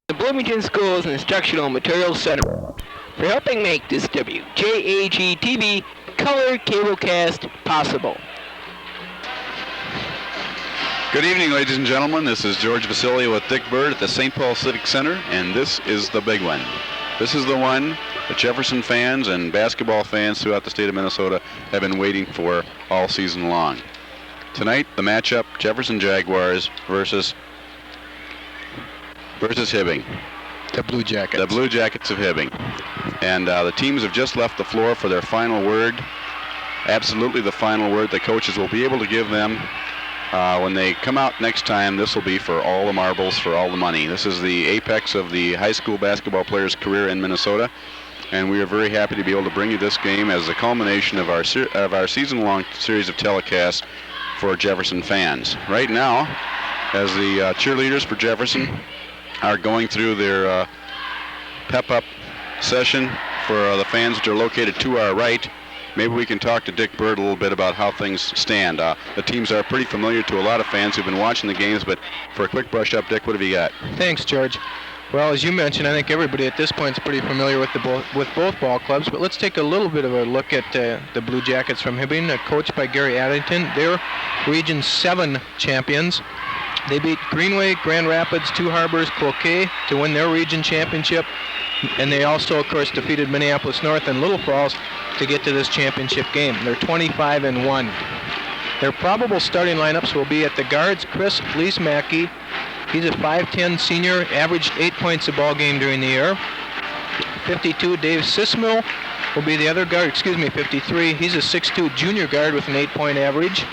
The Bloomington Schools Instructional Materials Center for helping make this WJAG-TV color cablecast possible. Good evening, ladies and gentlemen. This is George Vasili with Dick Bird at the St. Paul Civic Center, and this is the big one. This is the one that Jefferson fans and basketball fans throughout the state of Minnesota have been waiting for all season long. Tonight, the matchup, Jefferson Jaguars versus Hibbing. The Blue Jackets. The Blue Jackets of Hibbing. And the teams have just left the floor for their final word. Absolutely the final word. The coaches will be able to give them when they come out next time. This will be for all the marbles, for all the money. This is the apex of the high school basketball player's career in Minnesota. And we are very happy to be able to bring you this game as the culmination of our season-long series of telecasts for Jefferson fans. Right now, as the cheerleaders for Jefferson are going through their pep-up session for the fans which are located to our right, maybe we can talk to Dick Bird a little bit about how things stand. The teams are pretty familiar to a lot of fans who've been watching the games, but for a quick brush-up, Dick, what have you got? Thanks, George. Well, as you mentioned, I think everybody at this point is pretty familiar with both ball clubs, but let's take a little bit of a look at the Blue Jackets from Hibbing, coached by Gary Addington. They're Region 7 champions. They beat Greenway, Grand Rapids, Two Harbors, Cloquet to win their region championship, and they also, of course, defeated Minneapolis North and Little Falls to get to this championship game. They're 25-1. Their probable starting lineups will be at the guards, Chris Lees-Mackey. He's a 5'10 senior, averaged 8 points a ball game during the year. 52, Dave Sismill will be the other guard, 53. He's a 6'2 junior guard with an 8-point average.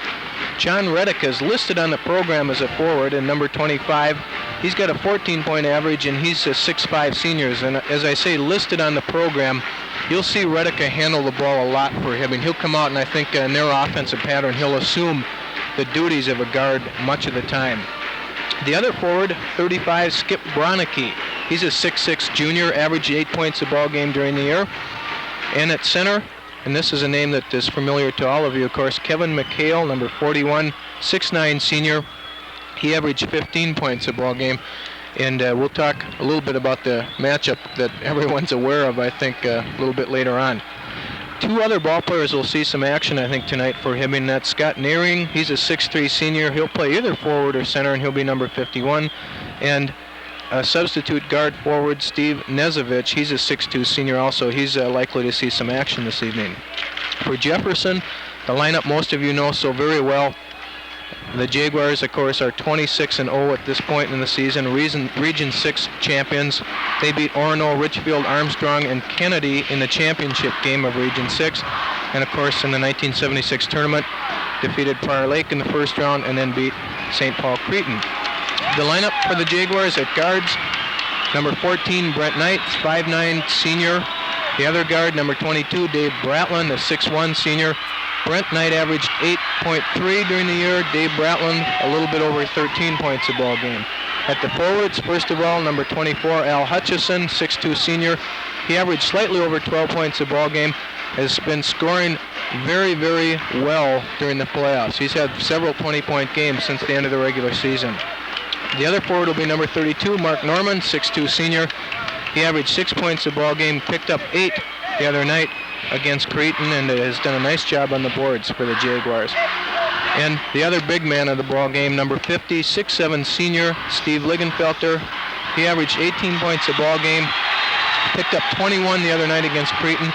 John Reddick is listed on the program as a forward, and number 25. He's got a 14-point average, and he's a 6'5 senior. And as I say, listed on the program, you'll see Reddick handle the ball a lot for him, and he'll come out, and I think in their offensive pattern, he'll assume the duties of a guard much of the time. The other forward, 35, Skip Bronicky. He's a 6'6 junior, averaged 8 points a ball game during the year. And at center, and this is a name that is familiar to all of you, of course, Kevin McHale, number 41, 6'9 senior. He averaged 15 points a ball game. And we'll talk a little bit about the matchup that everyone's aware of, I think, a little bit later on. Two other ball players will see some action, I think, tonight for Hibbing. That's Scott Nearing. He's a 6'3 senior. He'll play either forward or center, and he'll be number 51. And a substitute guard forward, Steve Nezovich. He's a 6'2 senior also. He's likely to see some action this evening. For Jefferson, the lineup most of you know so very well. The Jaguars, of course, are 26-0 at this point in the season, Region 6 champions. They beat Orono, Richfield, Armstrong, and Kennedy in the championship game of Region 6. And, of course, in the 1976 tournament, defeated Prior Lake in the first round and then beat St. Paul Cretin. The lineup for the Jaguars at guards, number 14, Brent Knight, 5'9 senior. The other guard, number 22, Dave Bratland, a 6'1 senior. Brent Knight averaged 8.3 during the year. Dave Bratland, a little bit over 13 points a ball game. At the forwards, first of all, number 24, Al Hutchison, 6'2 senior. He averaged slightly over 12 points a ball game. Has been scoring very, very well during the playoffs. He's had several 20-point games since the end of the regular season. The other forward will be number 32, Mark Norman, 6'2 senior. He averaged 6 points a ball game, picked up 8 the other night against Cretin, and has done a nice job on the boards for the Jaguars. And the other big man of the ball game, number 50, 6'7 senior, Steve Lingenfelter. He averaged 18 points a ball game, picked up 21 the other night against Cretin.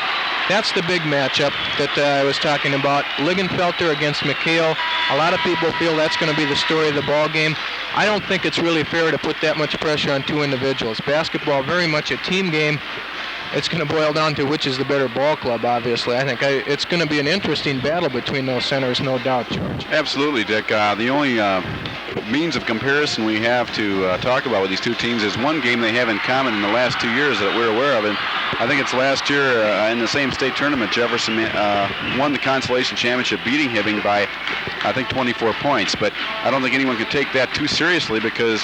That's the big matchup that I was talking about. Lingenfelter against McHale. A lot of people feel that's going to be the story of the ball game. I don't think it's really fair to put that much pressure on two individuals. Basketball, very much a team game. It's going to boil down to which is the better ball club, obviously. I think it's going to be an interesting battle between those centers, no doubt, George. Absolutely, Dick. The only means of comparison we have to talk about with these two teams is one game they have in common in the last 2 years that we're aware of. And I think it's last year in the same state tournament, Jefferson won the consolation championship, beating Hibbing by, I think, 24 points. But I don't think anyone could take that too seriously because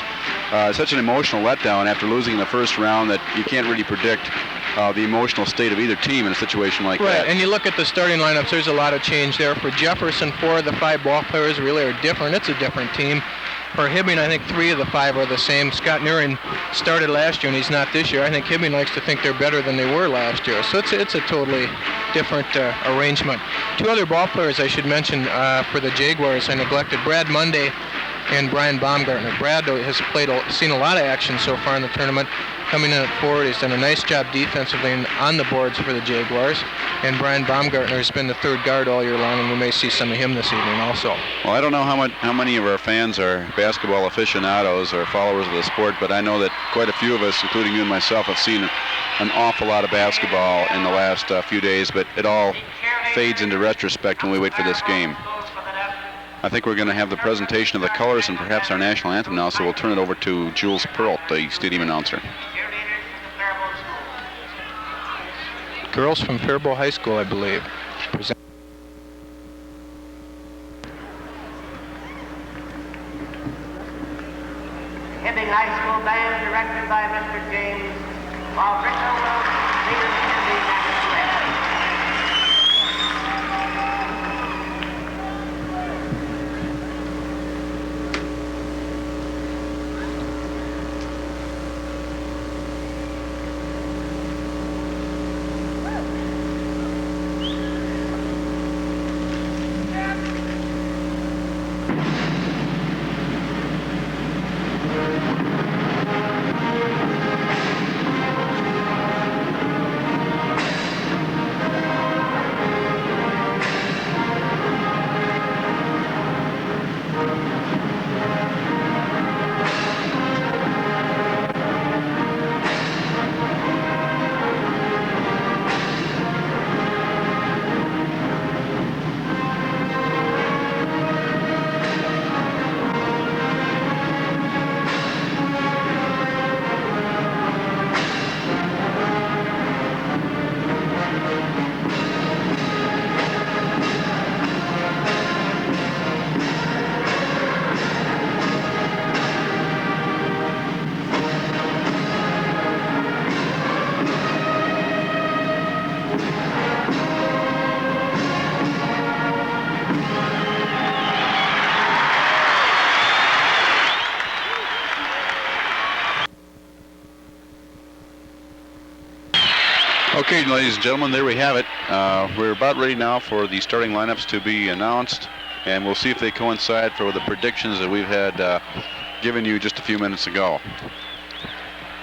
it's such an emotional letdown after losing in the first round that you can't really predict the emotional state of either team in a situation like that. Right, and you look at the starting lineups, there's a lot of change there. For Jefferson, 4 of the 5 ball players really are different. It's a different team. For Hibbing, I think 3 of the 5 are the same. Scott Nearing started last year, and he's not this year. I think Hibbing likes to think they're better than they were last year. So it's a totally different arrangement. 2 other ball players I should mention for the Jaguars I neglected, Brad Monday and Brian Baumgartner. Brad has seen a lot of action so far in the tournament. Coming in at forward, he's done a nice job defensively and on the boards for the Jaguars. And Brian Baumgartner has been the third guard all year long, and we may see some of him this evening also. Well, I don't know how many of our fans are basketball aficionados or followers of the sport, but I know that quite a few of us, including you and myself, have seen an awful lot of basketball in the last few days, but it all fades into retrospect when we wait for this game. I think we're going to have the presentation of the colors and perhaps our national anthem now, so we'll turn it over to Jules Perlt, the stadium announcer. Girls from Faribault High School, I believe. Hibbing High School Band, directed by Mr. James, while Rico will lead us in the national anthem. Okay, ladies and gentlemen, there we have it. We're about ready now for the starting lineups to be announced, and we'll see if they coincide for the predictions that we've had given you just a few minutes ago.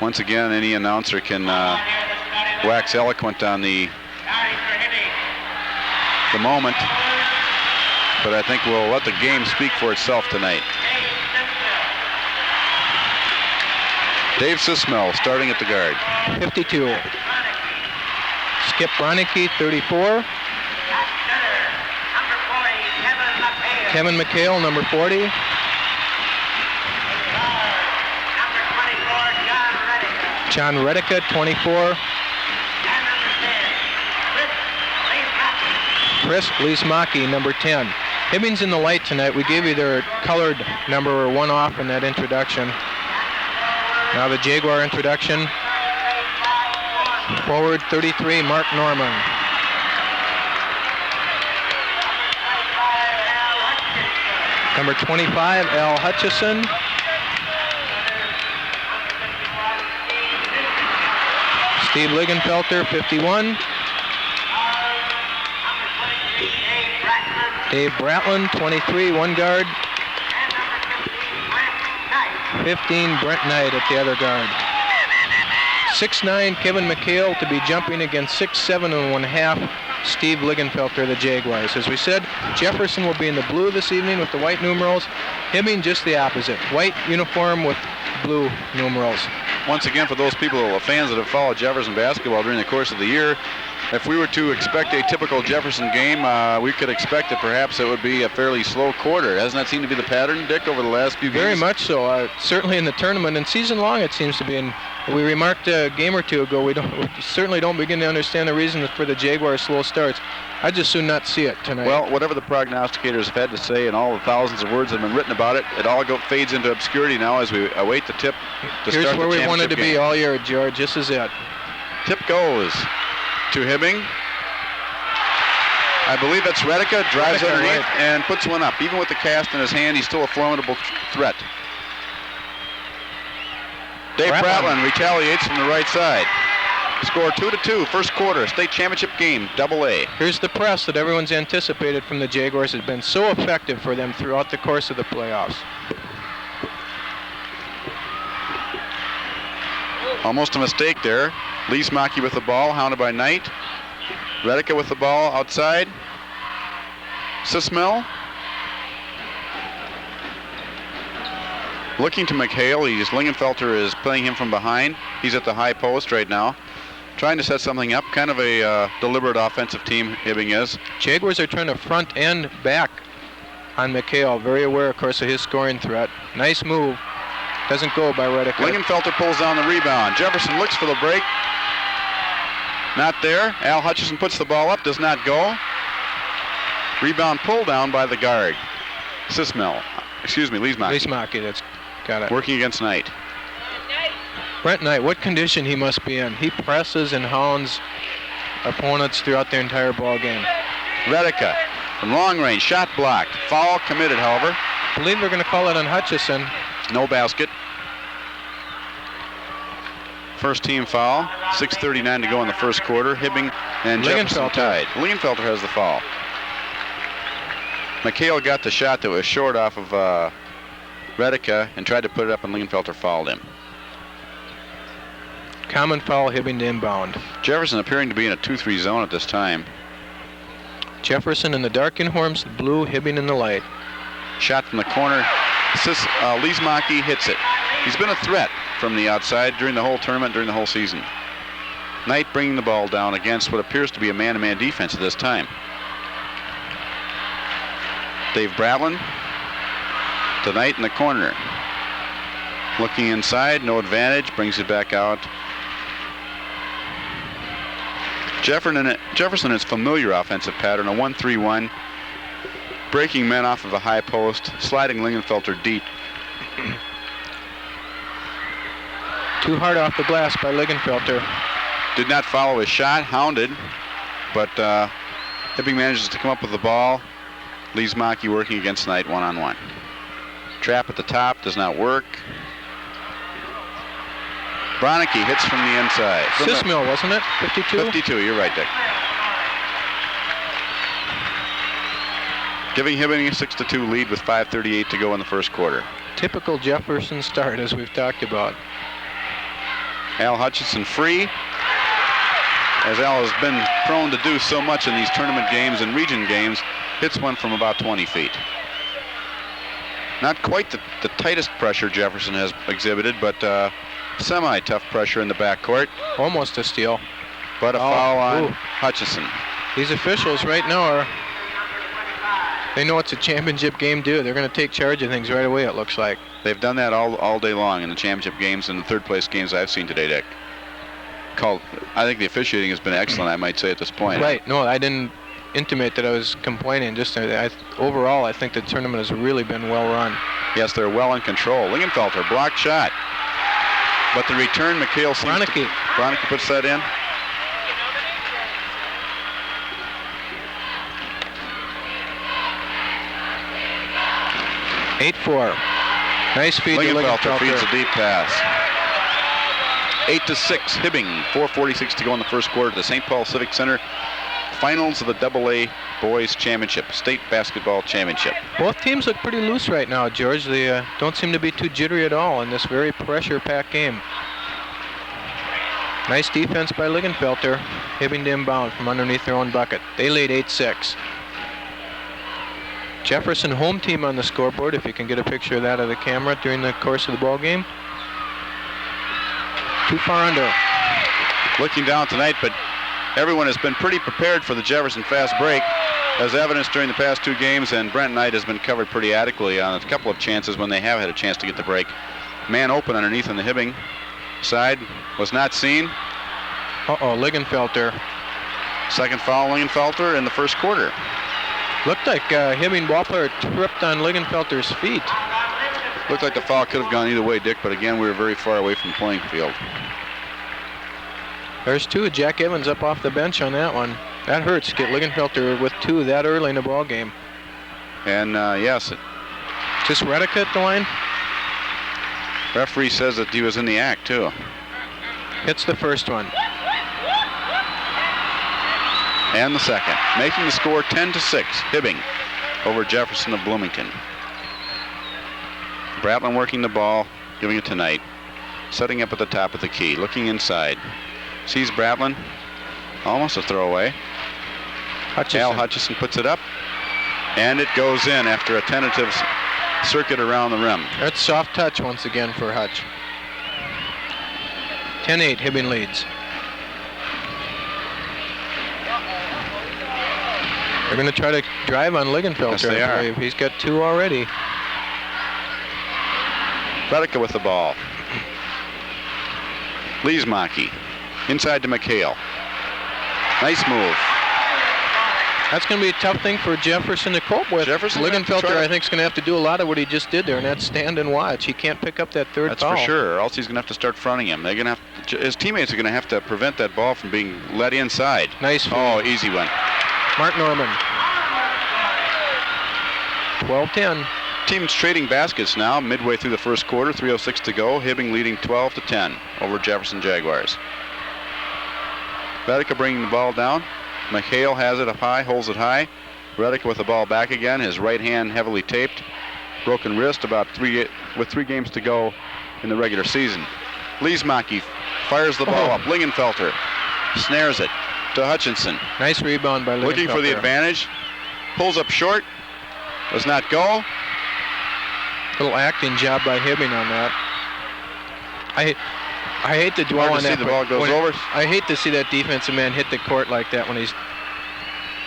Once again, any announcer can wax eloquent on the moment, but I think we'll let the game speak for itself tonight. Dave Sismell starting at the guard. 52. Skip Bronicky, 34. Kevin McHale, number 40. John Redica, 24. Chris Leesmaki, number 10. Hibbing's in the light tonight. We gave you their colored number 1 off in that introduction. Now the Jaguar introduction. Forward 33, Mark Norman. Number 25, Al Hutchison. Steve Lingenfelter, 51. Dave Bratland, 23, one guard. 15, Brent Knight at the other guard. 6'9", Kevin McHale to be jumping against 6'7" and 1/2", Steve Lingenfelter, the Jaguars. As we said, Jefferson will be in the blue this evening with the white numerals. Hibbing just the opposite, white uniform with blue numerals. Once again, for those people, fans that have followed Jefferson basketball during the course of the year, if we were to expect a typical Jefferson game, we could expect that perhaps it would be a fairly slow quarter. Hasn't that seemed to be the pattern, Dick, over the last few games? Very much so. Certainly in the tournament and season long, it seems to be. And we remarked a game or two ago, we certainly don't begin to understand the reason for the Jaguars' slow starts. I'd just soon not see it tonight. Well, whatever the prognosticators have had to say and all the thousands of words that have been written about it, it all fades into obscurity now as we await the tip to Here's start the where we wanted to game. be all year, George. This is it. Tip goes to Hibbing. I believe that's Redica. Drives Redica, underneath right. and puts one up. Even with the cast in his hand, he's still a formidable threat. Dave Bratlin retaliates from the right side. Score 2-2, first quarter, state championship game, AA. Here's the press that everyone's anticipated from the Jaguars. Has been so effective for them throughout the course of the playoffs. Almost a mistake there. Leesmaki with the ball, hounded by Knight. Redica with the ball outside. Sismel. Looking to McHale. Lingenfelter is playing him from behind. He's at the high post right now, trying to set something up. Kind of a deliberate offensive team, Hibbing is. Jaguars are trying to front and back on McHale. Very aware, of course, of his scoring threat. Nice move. Doesn't go by Redica. Lingenfelter pulls down the rebound. Jefferson looks for the break. Not there. Al Hutchison puts the ball up. Does not go. Rebound pulled down by the guard. Leesmaki. Leesmaki, that's got it. Working against Knight. Brent Knight, what condition he must be in. He presses and hounds opponents throughout their entire ball game. Redica from long range, shot blocked. Foul committed, however. I believe they're going to call it on Hutchison. No basket. First team foul. 6:39 to go in the first quarter. Hibbing and Jefferson tied. Lingenfelter has the foul. McHale got the shot that was short off of Redica and tried to put it up, and Lingenfelter fouled him. Common foul, Hibbing to inbound. Jefferson appearing to be in a 2-3 zone at this time. Jefferson in the dark uniforms, blue, Hibbing in the light. Shot from the corner. Leesmaki hits it. He's been a threat from the outside during the whole tournament, during the whole season. Knight bringing the ball down against what appears to be a man-to-man defense at this time. Dave Bratlin to Knight in the corner. Looking inside, no advantage, brings it back out. Jefferson is familiar offensive pattern, a 1-3-1. Breaking men off of the high post, sliding Lingenfelter deep. Too hard off the glass by Lingenfelter. Did not follow his shot, hounded, but Hibbing manages to come up with the ball. Leesmaki working against Knight one-on-one. Trap at the top, does not work. Bronicky hits from the inside. Sismel, wasn't it? 52? 52, you're right, Dick. Giving Hibbing a 6-2 lead with 5:38 to go in the first quarter. Typical Jefferson start, as we've talked about. Al Hutchison free, as Al has been prone to do so much in these tournament games and region games. Hits one from about 20 feet. Not quite the tightest pressure Jefferson has exhibited, but semi-tough pressure in the backcourt. Almost a steal. But a foul on Hutchison. These officials right now they know it's a championship game due. They're going to take charge of things right away, it looks like. They've done that all day long in the championship games and the third place games I've seen today, Dick. I think the officiating has been excellent, I might say, at this point. Right. No, I didn't intimate that I was complaining. Just overall, I think the tournament has really been well run. Yes, they're well in control. Lingenfelter, blocked shot. But the return, McHale seems Bronicky puts that in. Nice feed to Lingenfelter Lingenfelter. feeds a deep pass. 8-6, Hibbing. 4:46 to go in the first quarter at the St. Paul Civic Center. Finals of the AA Boys Championship, State Basketball Championship. Both teams look pretty loose right now, George. They don't seem to be too jittery at all in this very pressure-packed game. Nice defense by Lingenfelter. Hibbing to inbound from underneath their own bucket. They lead 8-6. Jefferson home team on the scoreboard, if you can get a picture of that of the camera during the course of the ball game. Too far under. Looking down tonight, but everyone has been pretty prepared for the Jefferson fast break, as evidenced during the past two games, and Brent Knight has been covered pretty adequately on a couple of chances when they have had a chance to get the break. Man open underneath on the Hibbing side, was not seen. Lingenfelter. Second foul, Lingenfelter, in the first quarter. Looked like Hibbing ball player tripped on Lingenfelter's feet. Looked like the foul could have gone either way, Dick, but again, we were very far away from the playing field. There's two. Jack Evans up off the bench on that one. That hurts. Get Lingenfelter with 2 that early in the ball game. And yes, Is this Redica at the line? referee says that he was in the act too. Hits the first one. And the second, making the score 10-6. Hibbing over Jefferson of Bloomington. Bratlin working the ball, giving it to Knight. Setting up at the top of the key, looking inside. Sees Bratlin, almost a throwaway. Al Hutchison puts it up, and it goes in after a tentative circuit around the rim. That's soft touch once again for Hutch. 10-8, Hibbing leads. They're going to try to drive on Lingenfelter. Yes, they are. He's got 2 already. Redica with the ball. Leesmaki inside to McHale. Nice move. That's going to be a tough thing for Jefferson to cope with. Jefferson Lingenfelter, I think, is going to have to do a lot of what he just did there, and that's stand and watch. He can't pick up that third foul. That's for sure, or else he's going to have to start fronting him. They're going to have to, his teammates are going to have to prevent that ball from being let inside. Nice feed. Oh, easy one. Mark Norman. 12-10. Teams trading baskets now, midway through the first quarter, 3:06 to go. Hibbing leading 12-10 over Jefferson Jaguars. Redica bringing the ball down. McHale has it up high, holds it high. Redica with the ball back again, his right hand heavily taped. Broken wrist with 3 games to go in the regular season. Leesmaki fires the ball up. Lingenfelter snares it to Hutchinson. Nice rebound by Lingenfelter. Looking for the advantage. Pulls up short. Does not go. Little acting job by Hibbing on that. I hate to dwell Hard on to that. see the ball goes over. I hate to see that defensive man hit the court like that when he's...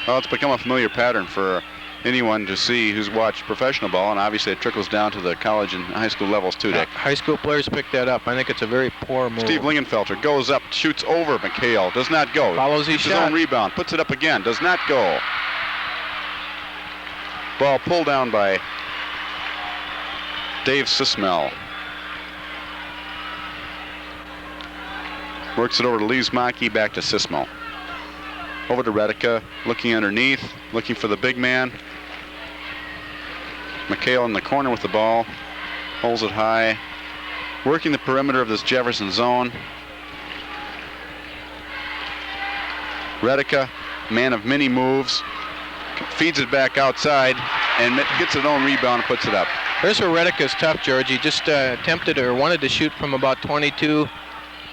Well, it's become a familiar pattern for anyone to see who's watched professional ball, and obviously it trickles down to the college and high school levels too, Dick. High school players pick that up. I think it's a very poor move. Steve Lingenfelter goes up, shoots over McHale, does not go. Follows his His shot. own rebound, puts it up again, does not go. Ball pulled down by Dave Sismell. Works it over to Leesmaki, back to Sismell. Over to Redica, looking underneath, looking for the big man. McHale in the corner with the ball, holds it high, working the perimeter of this Jefferson zone. Redica, man of many moves, feeds it back outside and gets his own rebound and puts it up. Here's where Redica's tough, George. He just attempted or wanted to shoot from about 22.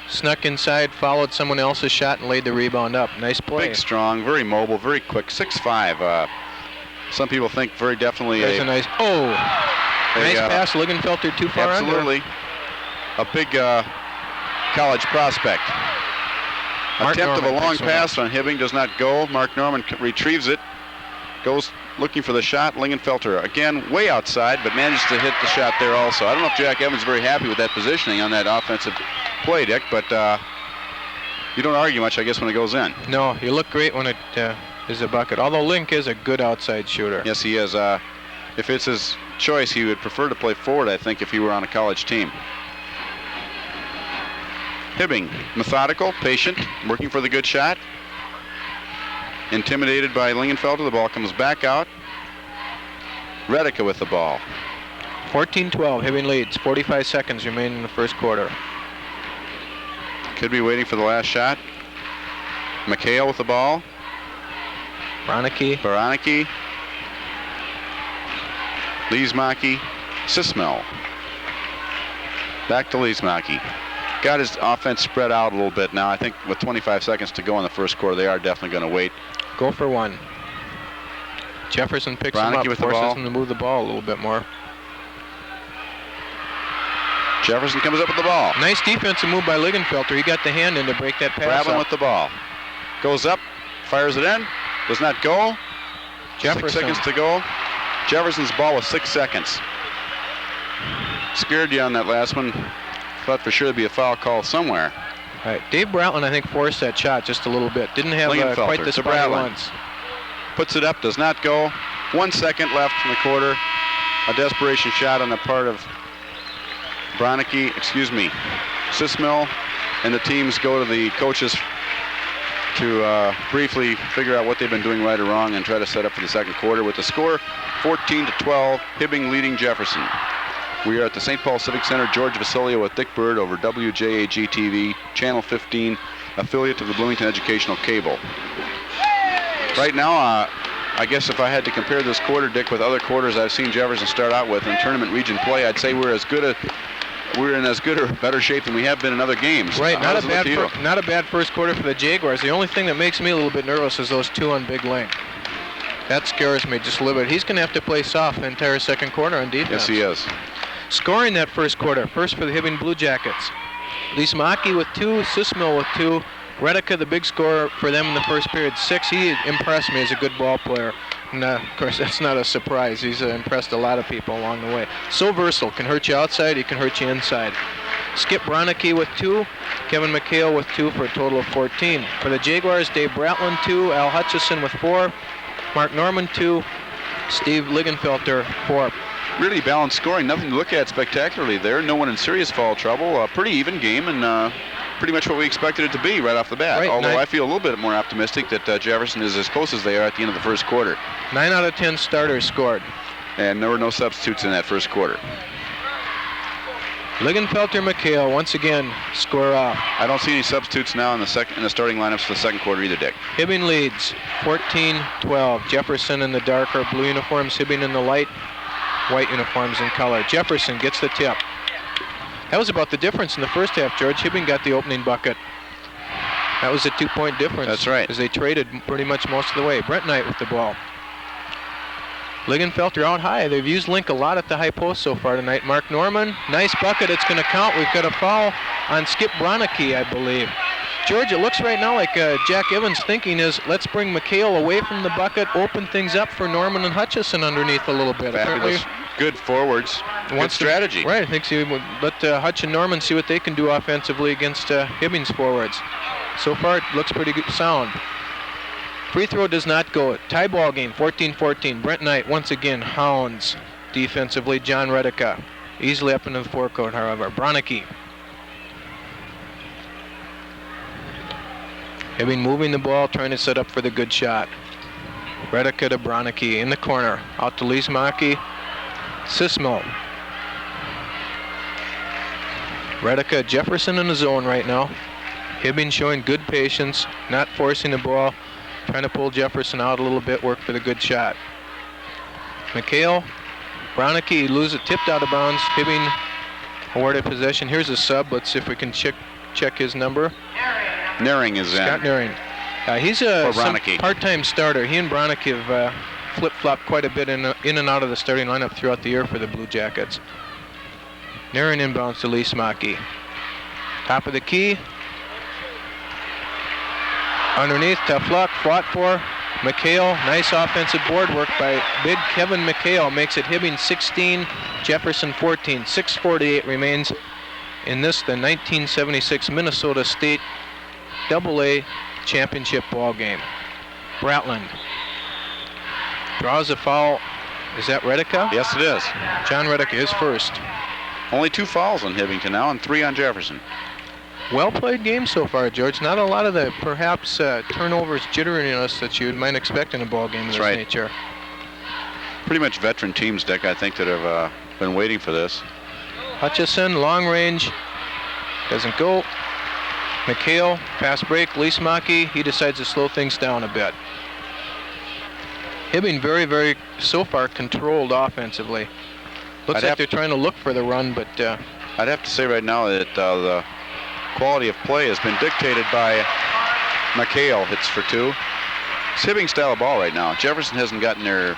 Snuck inside, followed someone else's shot, and laid the rebound up. Nice play. Big, strong, very mobile, very quick. 6'5". Some people think very definitely There's a nice... Oh! Nice pass. Lingenfelter too far under. Absolutely. A big college prospect. Mark Attempt Norman of a long picks one pass on Hibbing does not go. Mark Norman retrieves it. Goes looking for the shot. Lingenfelter again way outside, but manages to hit the shot there also. I don't know if Jack Evans is very happy with that positioning on that offensive play, Dick, but you don't argue much, I guess, when it goes in. No, you look great when it is a bucket. Although Link is a good outside shooter. Yes, he is. If it's his choice, he would prefer to play forward, I think, if he were on a college team. Hibbing, methodical, patient, working for the good shot. Intimidated by Lingenfelter, the ball comes back out. Redica with the ball. 14-12, Hibbing leads. 45 seconds remain in the first quarter. Could be waiting for the last shot. McHale with the ball. Baraniki. Leesmaki. Sismell. Back to Leesmaki. Got his offense spread out a little bit now. I think with 25 seconds to go in the first quarter, they are definitely going to wait. Go for one. Jefferson picks him up, forces him to move the ball a little bit more. Jefferson comes up with the ball. Nice defensive move by Lingenfelter. He got the hand in to break that pass. Bratlin with the ball. Goes up, fires it in, does not go. Jefferson. 6 seconds to go. Jefferson's ball with 6 seconds. Scared you on that last one. Thought for sure there'd be a foul call somewhere. All right. Dave Bratlin, I think, forced that shot just a little bit. Didn't have quite the spot once. Puts it up, does not go. 1 second left in the quarter. A desperation shot on the part of Sismell, and the teams go to the coach's to briefly figure out what they've been doing right or wrong and try to set up for the second quarter with the score 14-12, Hibbing leading Jefferson. We are at the St. Paul Civic Center. George Vasilio with Dick Bird over WJAG-TV, Channel 15, affiliate of the Bloomington Educational Cable. Right now, I guess if I had to compare this quarter, Dick, with other quarters I've seen Jefferson start out with in tournament region play, I'd say we're in as good or better shape than we have been in other games. Right, not a bad first quarter for the Jaguars. The only thing that makes me a little bit nervous is those two on big length. That scares me just a little bit. He's going to have to play soft the entire second quarter on defense. Yes, he is. Scoring that first quarter, first for the Hibbing Blue Jackets. Lismaki with 2, Sismill with 2. Redica, the big scorer for them in the first period, 6. He impressed me as a good ball player. And, of course, that's not a surprise. He's impressed a lot of people along the way. So versatile. Can hurt you outside. He can hurt you inside. Skip Bronicky with 2. Kevin McHale with 2 for a total of 14. For the Jaguars, Dave Bratland 2. Al Hutchison with 4. Mark Norman 2. Steve Lingenfelter 4. Really balanced scoring. Nothing to look at spectacularly there. No one in serious foul trouble. A pretty even game and pretty much what we expected it to be right off the bat. Right, although I feel a little bit more optimistic that Jefferson is as close as they are at the end of the first quarter. 9 out of 10 starters scored. And there were no substitutes in that first quarter. Lingenfelter, McHale once again score off. I don't see any substitutes now in the starting lineups for the second quarter either, Dick. Hibbing leads 14-12. Jefferson in the darker blue uniforms, Hibbing in the light white uniforms in color. Jefferson gets the tip. That was about the difference in the first half, George. Hibbing got the opening bucket. That was a 2-point difference. That's right. As they traded pretty much most of the way. Brent Knight with the ball. Lingenfelter out high. They've used Link a lot at the high post so far tonight. Mark Norman, nice bucket. It's going to count. We've got a foul on Skip Bronicky, I believe. George, it looks right now like Jack Evans' thinking is, let's bring McHale away from the bucket, open things up for Norman and Hutchison underneath a little bit. Fabulous. Good forwards. Good strategy. Right. I think he would let Hutch and Norman see what they can do offensively against Hibbing's forwards. So far, it looks pretty good, sound. Free throw does not go. Tie ball game, 14-14. Brent Knight once again hounds defensively John Redica. Easily up into the forecourt, however. Bronicky. Hibbing moving the ball, trying to set up for the good shot. Redica to Bronicky in the corner. Out to Lismaki. Sismo. Redica, Jefferson in the zone right now. Hibbing showing good patience, not forcing the ball, trying to pull Jefferson out a little bit, work for the good shot. McHale, Bronicky loses it, tipped out of bounds. Hibbing awarded possession. Here's a sub. Let's see if we can check his number. Naring is in. Scott Naring. He's a part-time starter. He and Bronicky have flip-flopped quite a bit in and out of the starting lineup throughout the year for the Blue Jackets. Naring inbounds to Lismaki. Top of the key. Underneath, tough luck, fought for. McHale, nice offensive board work by big Kevin McHale. Makes it Hibbing 16, Jefferson 14. 6:48 remains in this, the 1976 Minnesota State AA championship ball game. Bratland draws a foul. Is that Redica? Yes, it is. John Redica is first. Only 2 fouls on Hibbington now and 3 on Jefferson. Well-played game so far, George. Not a lot of the, perhaps, turnovers, jitteriness that you might expect in a ball game of this nature. Pretty much veteran teams, Dick, I think, that have been waiting for this. Hutchison, long range, doesn't go. McHale, fast break. Lismaki, he decides to slow things down a bit. Hibbing very, very, so far, controlled offensively. Looks like they're trying to look for the run, but... I'd have to say right now that the quality of play has been dictated by McHale. Hits for 2. It's Hibbing's style of ball right now. Jefferson hasn't gotten their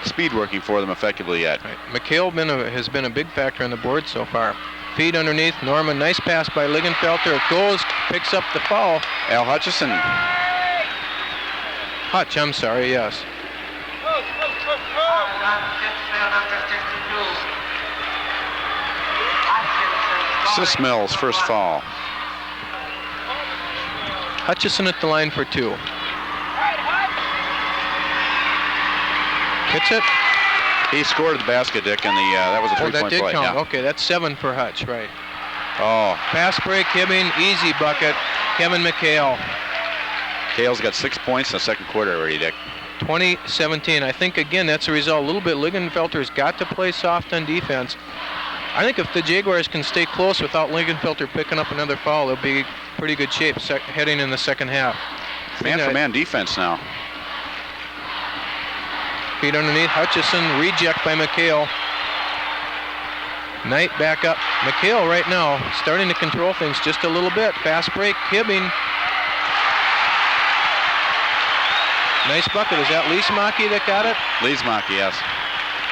speed working for them effectively yet. Right. McHale has been a big factor on the board so far. Feed underneath. Norman, nice pass by Lingenfelter. It goes, picks up the foul. Al Hutchison. Hutch, I'm sorry, yes. Sismill's first foul. Hutchison at the line for 2. Hits it. He scored the basket, Dick, and that was a 3-point play. That did count. Yeah. Okay, that's 7 for Hutch, right. Oh. Pass break, Hibbing, easy bucket. Kevin McHale. McHale's got 6 points in the second quarter already, Dick. 20-17. I think, again, that's a result. A little bit, Lingenfelter's got to play soft on defense. I think if the Jaguars can stay close without Lingenfelter picking up another foul, they'll be pretty good shape heading in the second half. Man-for-man defense now. Feet underneath. Hutchison, reject by McHale. Knight back up. McHale right now starting to control things just a little bit. Fast break. Hibbing. Nice bucket. Is that Leesmaki that got it? Leesmaki, yes.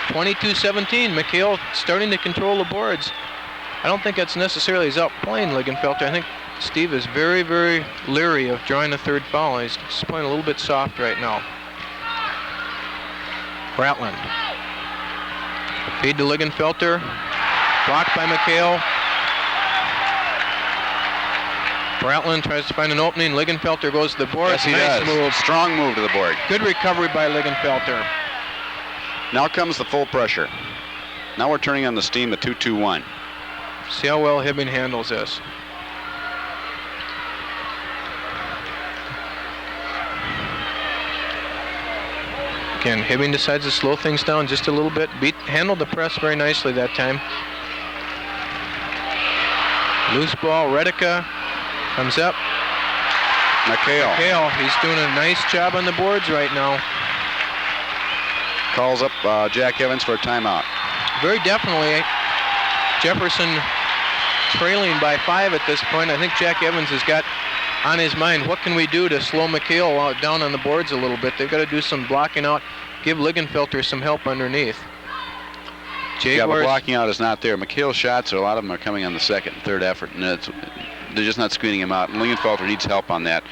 22-17. McHale starting to control the boards. I don't think that's necessarily he's outplaying Lingenfelter. I think Steve is very, very leery of drawing a third foul. He's just playing a little bit soft right now. Bratland. Feed to Lingenfelter. Blocked by McHale. Bratland tries to find an opening. Lingenfelter goes to the board. Yes, he nice does. move. Strong move to the board. Good recovery by Lingenfelter. Now comes the full pressure. Now we're turning on the steam at 2-2-1. See how well Hibbing handles this. Again, Hibbing decides to slow things down just a little bit. Handled the press very nicely that time. Loose ball, Redica comes up. McHale. He's doing a nice job on the boards right now. Calls up Jack Evans for a timeout. Very definitely. Jefferson trailing by 5 at this point. I think Jack Evans has got on his mind, what can we do to slow McHale down on the boards a little bit? They've got to do some blocking out, give Lingenfelter some help underneath. Yeah, but blocking out is not there. McHale's shots, a lot of them are coming on the second and third effort, and they're just not screening him out. And Lingenfelter needs help on that.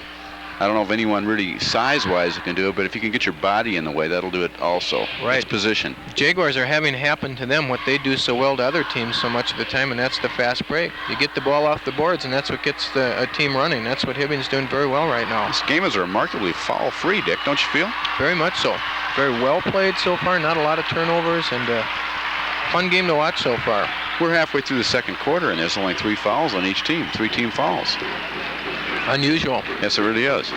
I don't know if anyone really size-wise can do it, but if you can get your body in the way, that'll do it also. Right. It's position. Jaguars are having happen to them what they do so well to other teams so much of the time, and that's the fast break. You get the ball off the boards, and that's what gets a team running. That's what Hibbing's doing very well right now. This game is remarkably foul-free, Dick, don't you feel? Very much so. Very well played so far. Not a lot of turnovers, and fun game to watch so far. We're halfway through the second quarter, and there's only 3 fouls on each team. 3 team fouls. Unusual. Yes, it really is.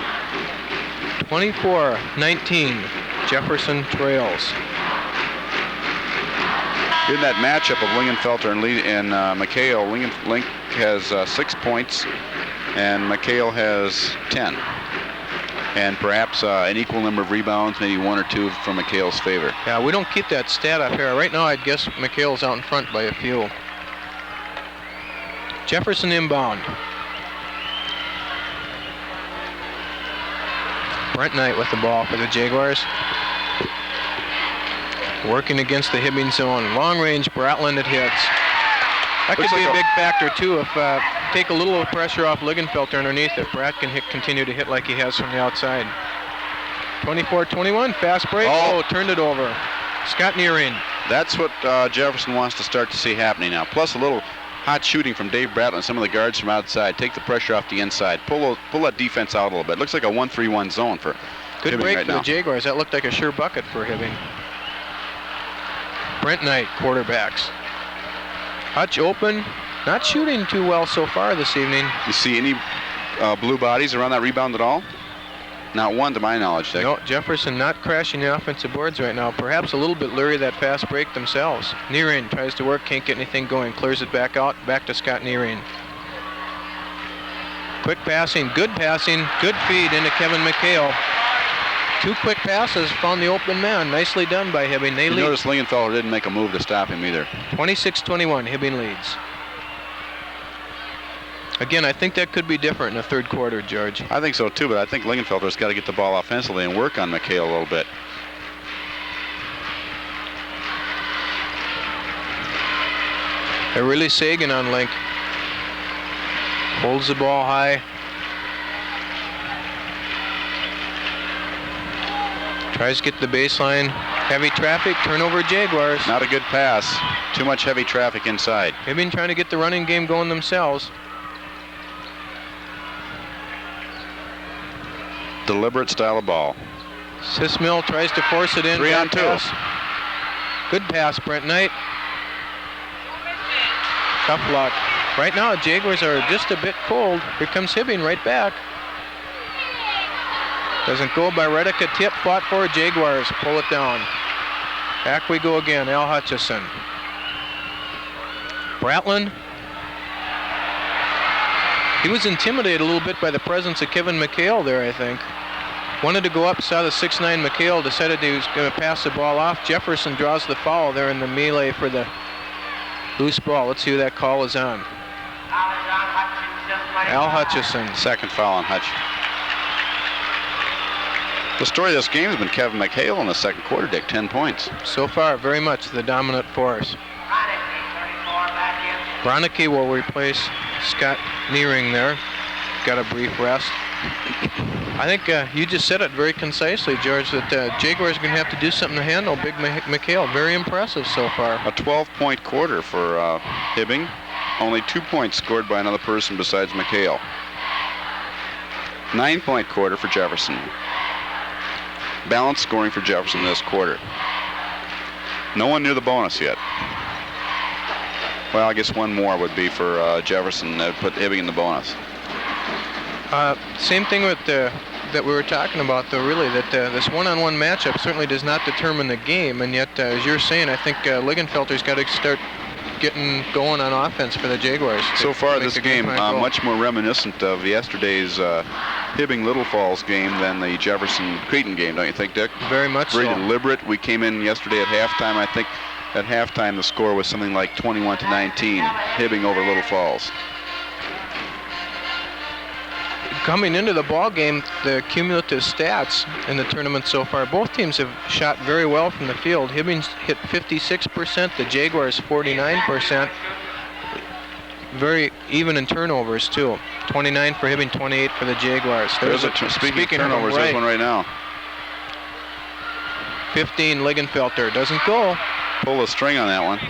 24-19. Jefferson trails. In that matchup of Lingenfelter and McHale, Link has 6 points, and McHale has 10. And perhaps an equal number of rebounds, maybe 1 or 2 from McHale's favor. Yeah, we don't keep that stat up here. Right now, I'd guess McHale's out in front by a few. Jefferson inbound. Brent Knight with the ball for the Jaguars. Working against the Hibbing zone. Long range, Bratland it hits. That could be a big factor too if take a little pressure off Lingenfelter underneath if Brat can continue to hit like he has from the outside. 24-21, fast break. Oh, turned it over. Scott Nearing. That's what Jefferson wants to start to see happening now. Plus a little hot shooting from Dave Bratland, some of the guards from outside. Take the pressure off the inside. Pull that defense out a little bit. Looks like a 1-3-1 zone for good Hibbing break right for now. the Jaguars. That looked like a sure bucket for Hibbing. Brent Knight, quarterbacks. Hutch open. Not shooting too well so far this evening. You see any blue bodies around that rebound at all? Not one to my knowledge, Dick. No, Jefferson not crashing the offensive boards right now. Perhaps a little bit leery of that fast break themselves. Nearing tries to work, can't get anything going. Clears it back out, back to Scott Nearing. Quick passing, good feed into Kevin McHale. 2 quick passes, found the open man. Nicely done by Hibbing. They lead. Notice Lingenfelter didn't make a move to stop him either. 26-21, Hibbing leads. Again, I think that could be different in the third quarter, George. I think so too, but I think Lingenfelter's got to get the ball offensively and work on McHale a little bit. They're really sagging on Link. Holds the ball high. Tries to get the baseline. Heavy traffic, turnover Jaguars. Not a good pass. Too much heavy traffic inside. They've been trying to get the running game going themselves. Deliberate style of ball. Sismill tries to force it in. 3 on 2. Good pass, Brent Knight. Tough luck. Right now, Jaguars are just a bit cold. Here comes Hibbing right back. Doesn't go by Redica. Tip fought for. Jaguars pull it down. Back we go again. Al Hutchison. Bratland. He was intimidated a little bit by the presence of Kevin McHale there, I think. Wanted to go up, saw the 6'9" McHale, decided he was going to pass the ball off. Jefferson draws the foul there in the melee for the loose ball. Let's see who that call is on. Al Hutchison. Second foul on Hutch. The story of this game has been Kevin McHale in the second quarter, Dick, 10 points. So far, very much the dominant force. Bronicky will replace Scott Nearing there. Got a brief rest. I think you just said it very concisely, George, that Jaguars are going to have to do something to handle Big McHale. Very impressive so far. A 12-point quarter for Hibbing. Only 2 points scored by another person besides McHale. 9-point quarter for Jefferson. Balanced scoring for Jefferson this quarter. No one near the bonus yet. Well, I guess one more would be for Jefferson. That would put Hibbing in the bonus. Same thing with that we were talking about, though, really, that this one-on-one matchup certainly does not determine the game, and yet, as you're saying, I think Lingenfelter's got to start getting going on offense for the Jaguars. So far, this game much more reminiscent of yesterday's Hibbing Little Falls game than the Jefferson Cretin game, don't you think, Dick? Very much so. Very deliberate. We came in yesterday at halftime. I think at halftime the score was something like 21-19, Hibbing over Little Falls. Coming into the ball game, the cumulative stats in the tournament so far, both teams have shot very well from the field. Hibbing's hit 56%, the Jaguars 49%. Very even in turnovers, too. 29 for Hibbing, 28 for the Jaguars. Speaking of turnovers, there's one right now. 15, Lingenfelter. Doesn't go. Pull the string on that one.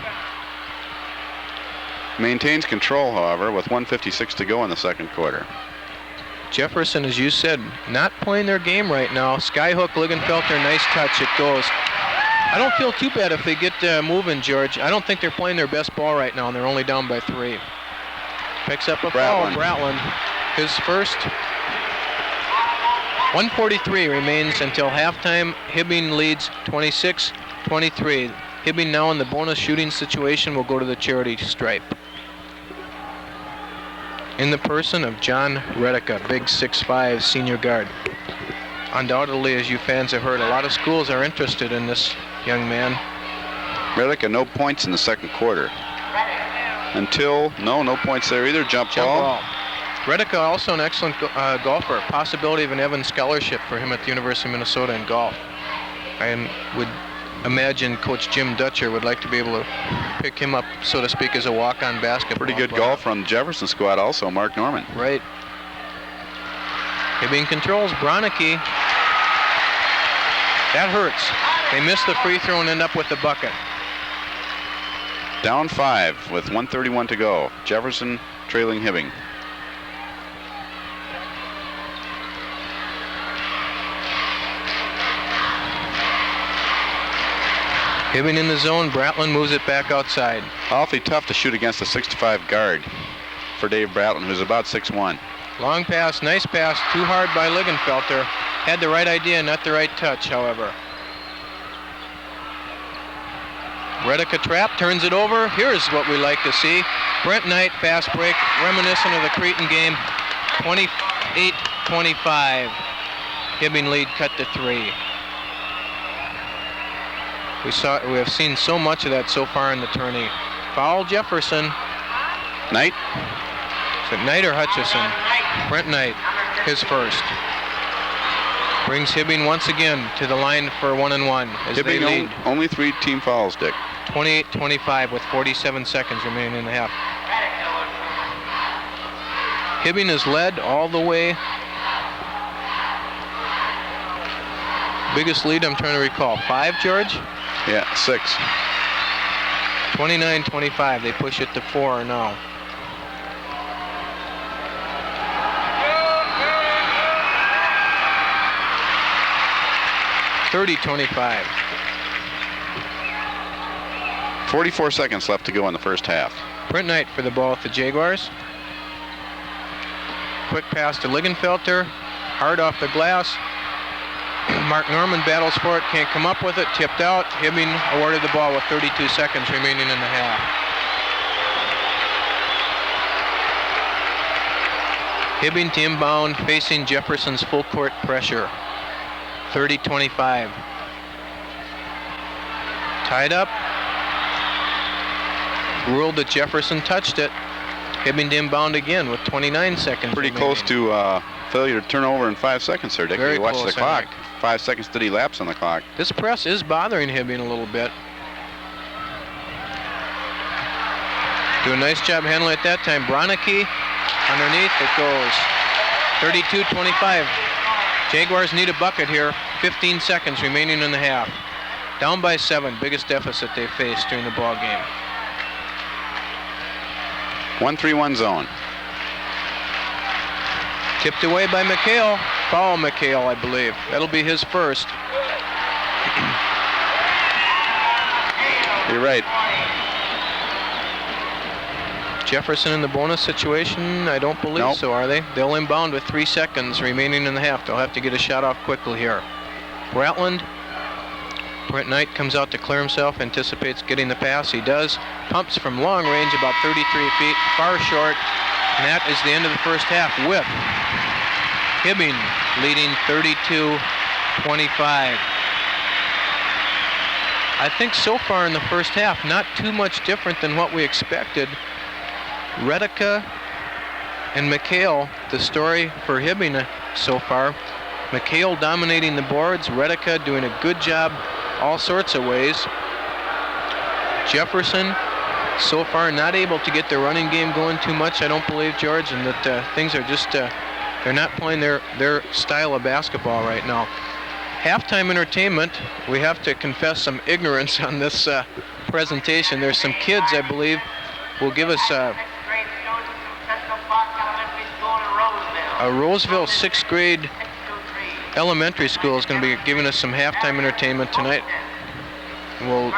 Maintains control, however, with 1:56 to go in the second quarter. Jefferson, as you said, not playing their game right now. Skyhook, Lingenfelter, nice touch. It goes. I don't feel too bad if they get moving, George. I don't think they're playing their best ball right now, and they're only down by 3. Picks up a foul. Bratland, his first. 1:43 remains until halftime. Hibbing leads 26-23. Hibbing now in the bonus shooting situation will go to the charity stripe. In the person of John Redica, big 6'5" senior guard. Undoubtedly, as you fans have heard, a lot of schools are interested in this young man. Redica, no points in the second quarter. Until, no points there either. Jump ball. Redica also an excellent golfer. Possibility of an Evans Scholarship for him at the University of Minnesota in golf. I would imagine Coach Jim Dutcher would like to be able to pick him up, so to speak, as a walk-on basketball Pretty good player. golfer on the Jefferson squad also, Mark Norman. Right. Hibbing controls. Bronicky. That hurts. They miss the free throw and end up with the bucket. Down 5 with 1:31 to go. Jefferson trailing Hibbing. Hibbing in the zone. Bratland moves it back outside. Awfully tough to shoot against a 6'5" guard for Dave Bratland, who's about 6'1". Long pass, nice pass, too hard by Lingenfelter. Had the right idea, not the right touch, however. Redica trap, turns it over. Here's what we like to see. Brent Knight, fast break, reminiscent of the Cretin game. 28-25. Hibbing lead cut to 3. We have seen so much of that so far in the tourney. Foul Jefferson. Knight. Is it Knight or Hutchison? Brent Knight, his first. Brings Hibbing once again to the line for 1-and-1 as they lead. Only 3 team fouls, Dick. 28-25 with 47 seconds remaining in the half. Hibbing is led all the way. Biggest lead I'm trying to recall. 5, George? Yeah, 6. 29-25. They push it to 4 now. $30-25. 44 seconds left to go in the first half. Brent Knight for the ball at the Jaguars. Quick pass to Lingenfelter. Hard off the glass. Mark Norman battles for it, can't come up with it, tipped out. Hibbing awarded the ball with 32 seconds remaining in the half. Hibbing to inbound, facing Jefferson's full court pressure. 30-25. Tied up. Ruled that Jefferson touched it. Hibbing to inbound again with 29 seconds Pretty remaining. close to failure to turn over in 5 seconds there, Dick. Very You watch close, the clock. Henrik. 5 seconds did elapse on the clock. This press is bothering Hibbing a little bit. Do a nice job handling it that time. Bronicky underneath, it goes. 32-25. Jaguars need a bucket here. 15 seconds remaining in the half. Down by 7, biggest deficit they faced during the ball game. 1-3-1 zone. Tipped away by McHale. Foul McHale, I believe. That'll be his first. You're right. Jefferson in the bonus situation? I don't believe Nope. so, are they? They'll inbound with 3 seconds remaining in the half. They'll have to get a shot off quickly here. Bratland. Brent Knight comes out to clear himself, anticipates getting the pass. He does. Pumps from long range, about 33 feet, far short. And that is the end of the first half with Hibbing leading 32-25. I think so far in the first half, not too much different than what we expected. Redica and McHale, the story for Hibbing so far. McHale dominating the boards, Redica doing a good job all sorts of ways. Jefferson so far not able to get their running game going too much, I don't believe, George, and that things are just, they're not playing their style of basketball right now. Halftime entertainment, we have to confess some ignorance on this presentation. There's some kids, I believe, will give us a Roseville 6th grade elementary school is going to be giving us some halftime entertainment tonight. We'll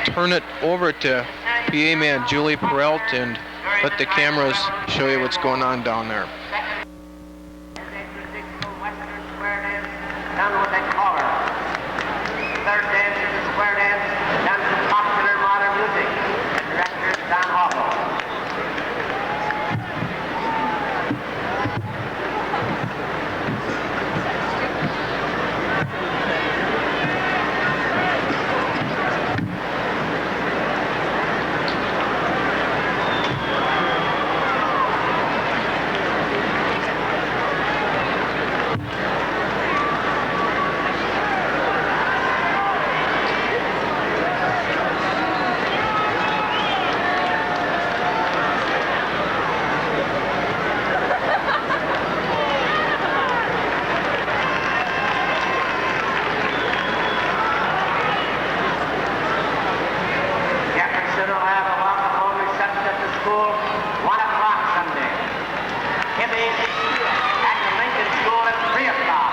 turn it over to PA man Julie Perelt and let the cameras show you what's going on down there. Done with a collar. Third dance is a square dance, done to popular modern music. The director is Don Hawthorne. Jefferson will have a welcome home reception at the school, 1 o'clock Sunday. Hibbing at the Lincoln School at 3 o'clock.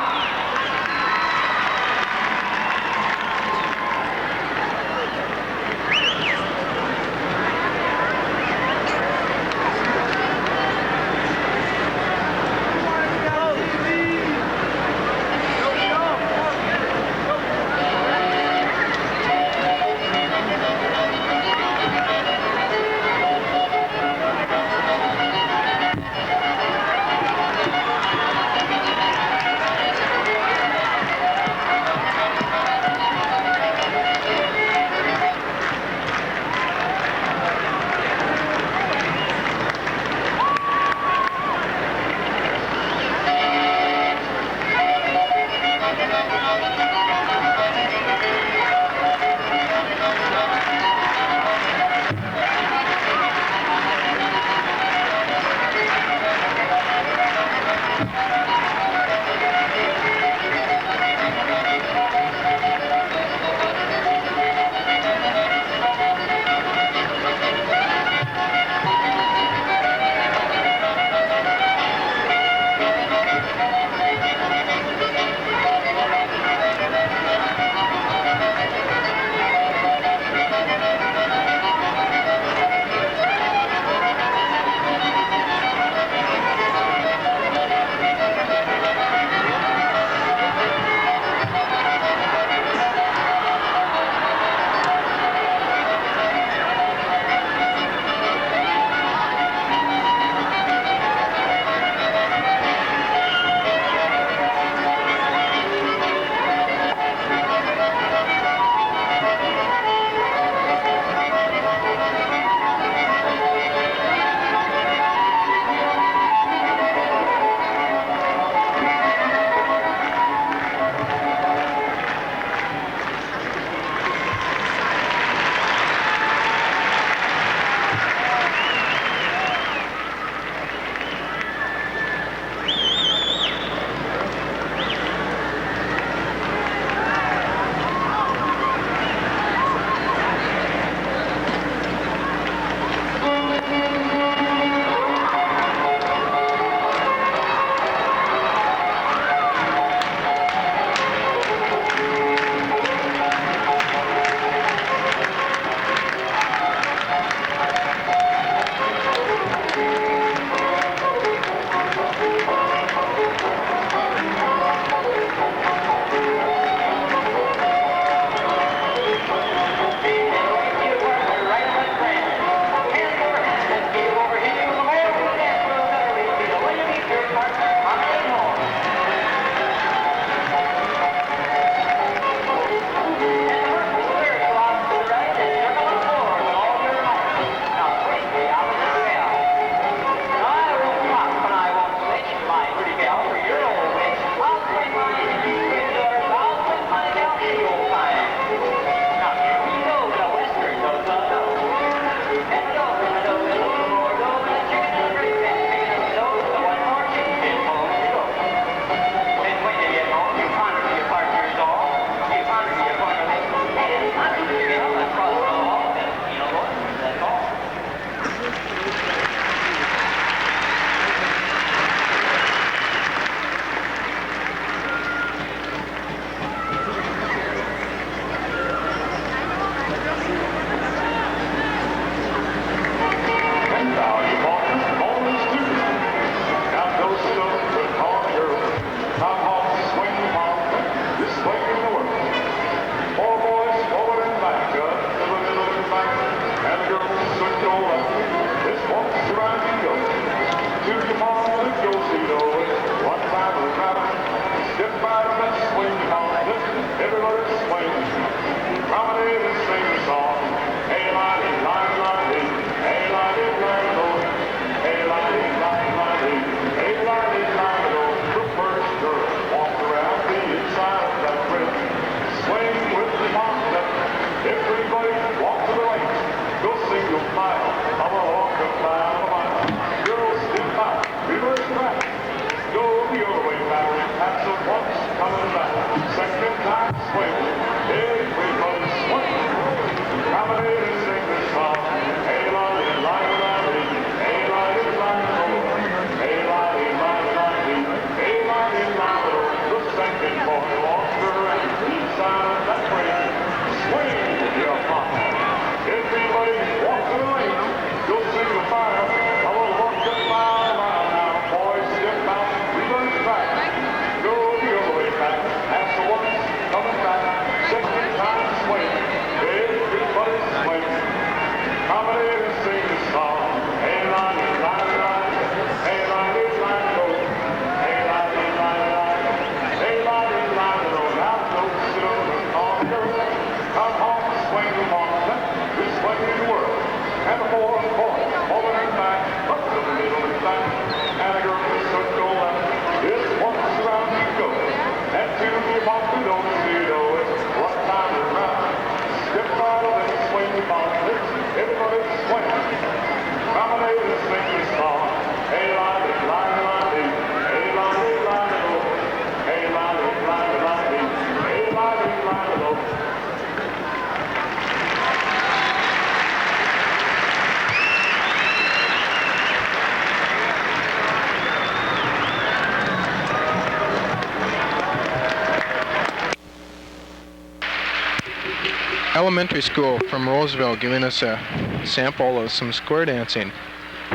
Elementary School from Roseville, giving us a sample of some square dancing.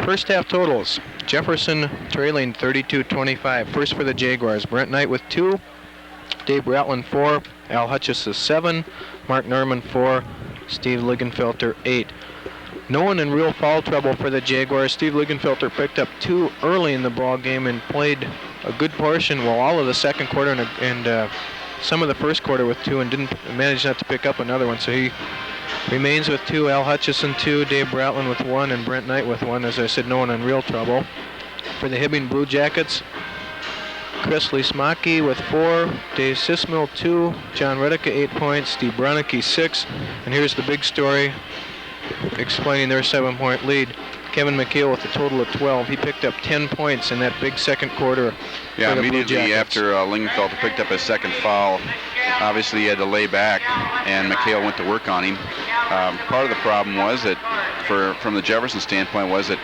First half totals. Jefferson trailing 32-25. First for the Jaguars. Brent Knight with 2. Dave Bratland 4. Al Hutchison 7. Mark Norman 4. Steve Lingenfelter 8. No one in real foul trouble for the Jaguars. Steve Lingenfelter picked up 2 early in the ball game and played a good portion, well, all of the second quarter and some of the first quarter with 2, and didn't manage not to pick up another one. So he remains with 2. Al Hutchison 2, Dave Bratland with 1, and Brent Knight with 1. As I said, no one in real trouble. For the Hibbing Blue Jackets, Chris Lismaki with 4, Dave Sismill 2, John Redica 8 points, Steve Bronicky 6, and here's the big story explaining their 7-point lead. Kevin McHale with a total of 12. He picked up 10 points in that big second quarter. Yeah, immediately after Lingenfelter picked up his second foul, obviously he had to lay back, and McHale went to work on him. Part of the problem was that, from the Jefferson standpoint, was that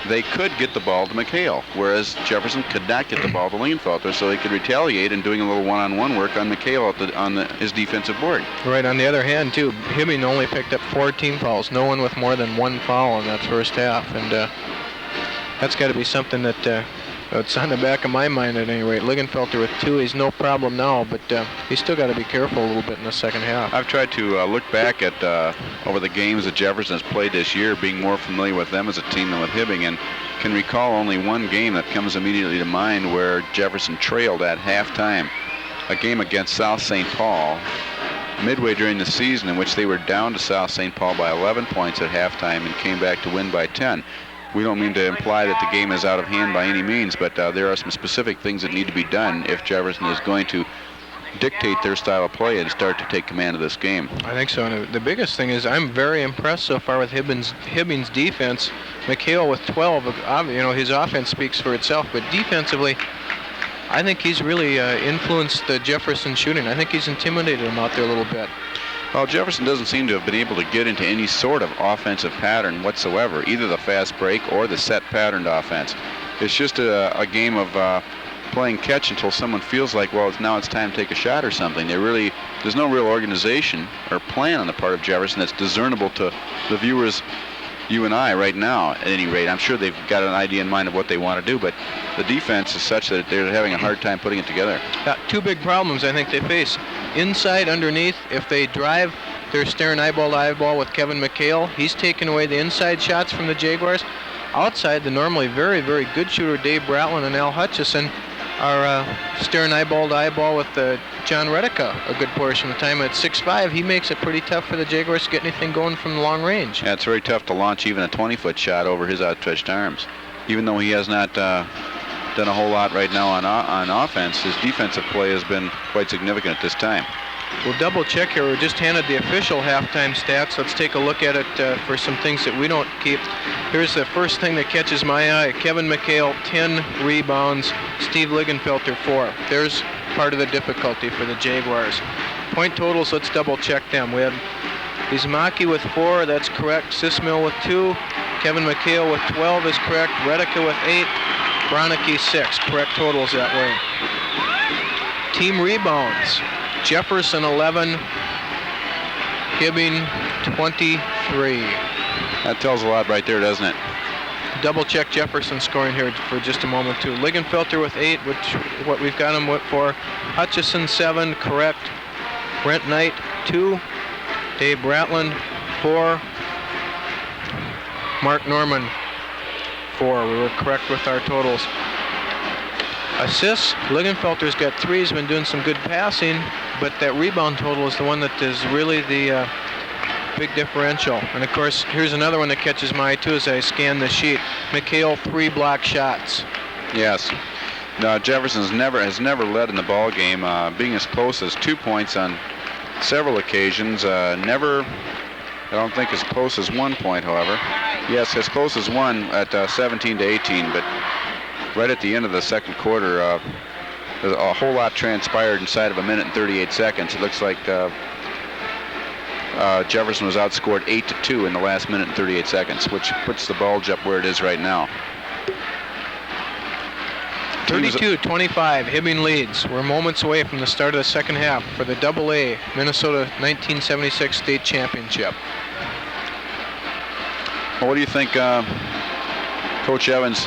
they could get the ball to McHale, whereas Jefferson could not get the ball to Lingenfelter, so he could retaliate and doing a little one-on-one work on McHale on his defensive board. Right. On the other hand, too, Hibbing only picked up 14 fouls. No one with more than 1 foul in that first half, and that's got to be something that it's on the back of my mind at any rate. Lingenfelter with 2, he's no problem now, but he's still got to be careful a little bit in the second half. I've tried to look back at over the games that Jefferson has played this year, being more familiar with them as a team than with Hibbing, and can recall only one game that comes immediately to mind where Jefferson trailed at halftime, a game against South St. Paul, midway during the season, in which they were down to South St. Paul by 11 points at halftime and came back to win by 10. We don't mean to imply that the game is out of hand by any means, but there are some specific things that need to be done if Jefferson is going to dictate their style of play and start to take command of this game. I think so. And the biggest thing is I'm very impressed so far with Hibbing's defense. McHale with 12, his offense speaks for itself, but defensively, I think he's really influenced the Jefferson shooting. I think he's intimidated them out there a little bit. Well, Jefferson doesn't seem to have been able to get into any sort of offensive pattern whatsoever, either the fast break or the set patterned offense. It's just a game of playing catch until someone feels like, well, now it's time to take a shot or something. There's no real organization or plan on the part of Jefferson that's discernible to the viewers, you and I, right now, at any rate. I'm sure they've got an idea in mind of what they want to do, but the defense is such that they're having a hard time putting it together. 2 big problems I think they face. Inside, underneath, if they drive, they're staring eyeball to eyeball with Kevin McHale. He's taking away the inside shots from the Jaguars. Outside, the normally very, very good shooter Dave Bratland and Al Hutchison are staring eyeball to eyeball with John Redica a good portion of the time. At 6'5", he makes it pretty tough for the Jaguars to get anything going from the long range. Yeah, it's very tough to launch even a 20-foot shot over his outstretched arms. Even though he has not done a whole lot right now on offense, his defensive play has been quite significant at this time. We'll double check here. We just handed the official halftime stats. Let's take a look at it for some things that we don't keep. Here's the first thing that catches my eye. Kevin McHale, 10 rebounds. Steve Lingenfelter, 4. There's part of the difficulty for the Jaguars. Point totals, let's double check them. We had Ismaki with 4, that's correct. Sismill with 2. Kevin McHale with 12 is correct. Redica with 8. Bronicky 6. Correct totals that way. Team rebounds. Jefferson 11, Hibbing 23. That tells a lot right there, doesn't it? Double check Jefferson scoring here for just a moment too. Lingenfelter with 8, which what we've got him for. Hutchison 7, correct. Brent Knight 2. Dave Bratland 4. Mark Norman 4. We were correct with our totals. Assists, Lingenfelter's got 3. He's been doing some good passing, but that rebound total is the one that is really the big differential. And of course, here's another one that catches my eye too as I scan the sheet. McHale, 3 block shots. Yes. No, Jefferson has never led in the ball game, being as close as 2 points on several occasions. Never, I don't think as close as 1 point, however. Yes, as close as 1 at 17-18, but right at the end of the second quarter, a whole lot transpired inside of 1 minute and 38 seconds. It looks like Jefferson was outscored 8-2 in the last minute and 38 seconds, which puts the bulge up where it is right now. 32-25, Hibbing leads. We're moments away from the start of the second half for the AA Minnesota 1976 state championship. Well, what do you think Coach Evans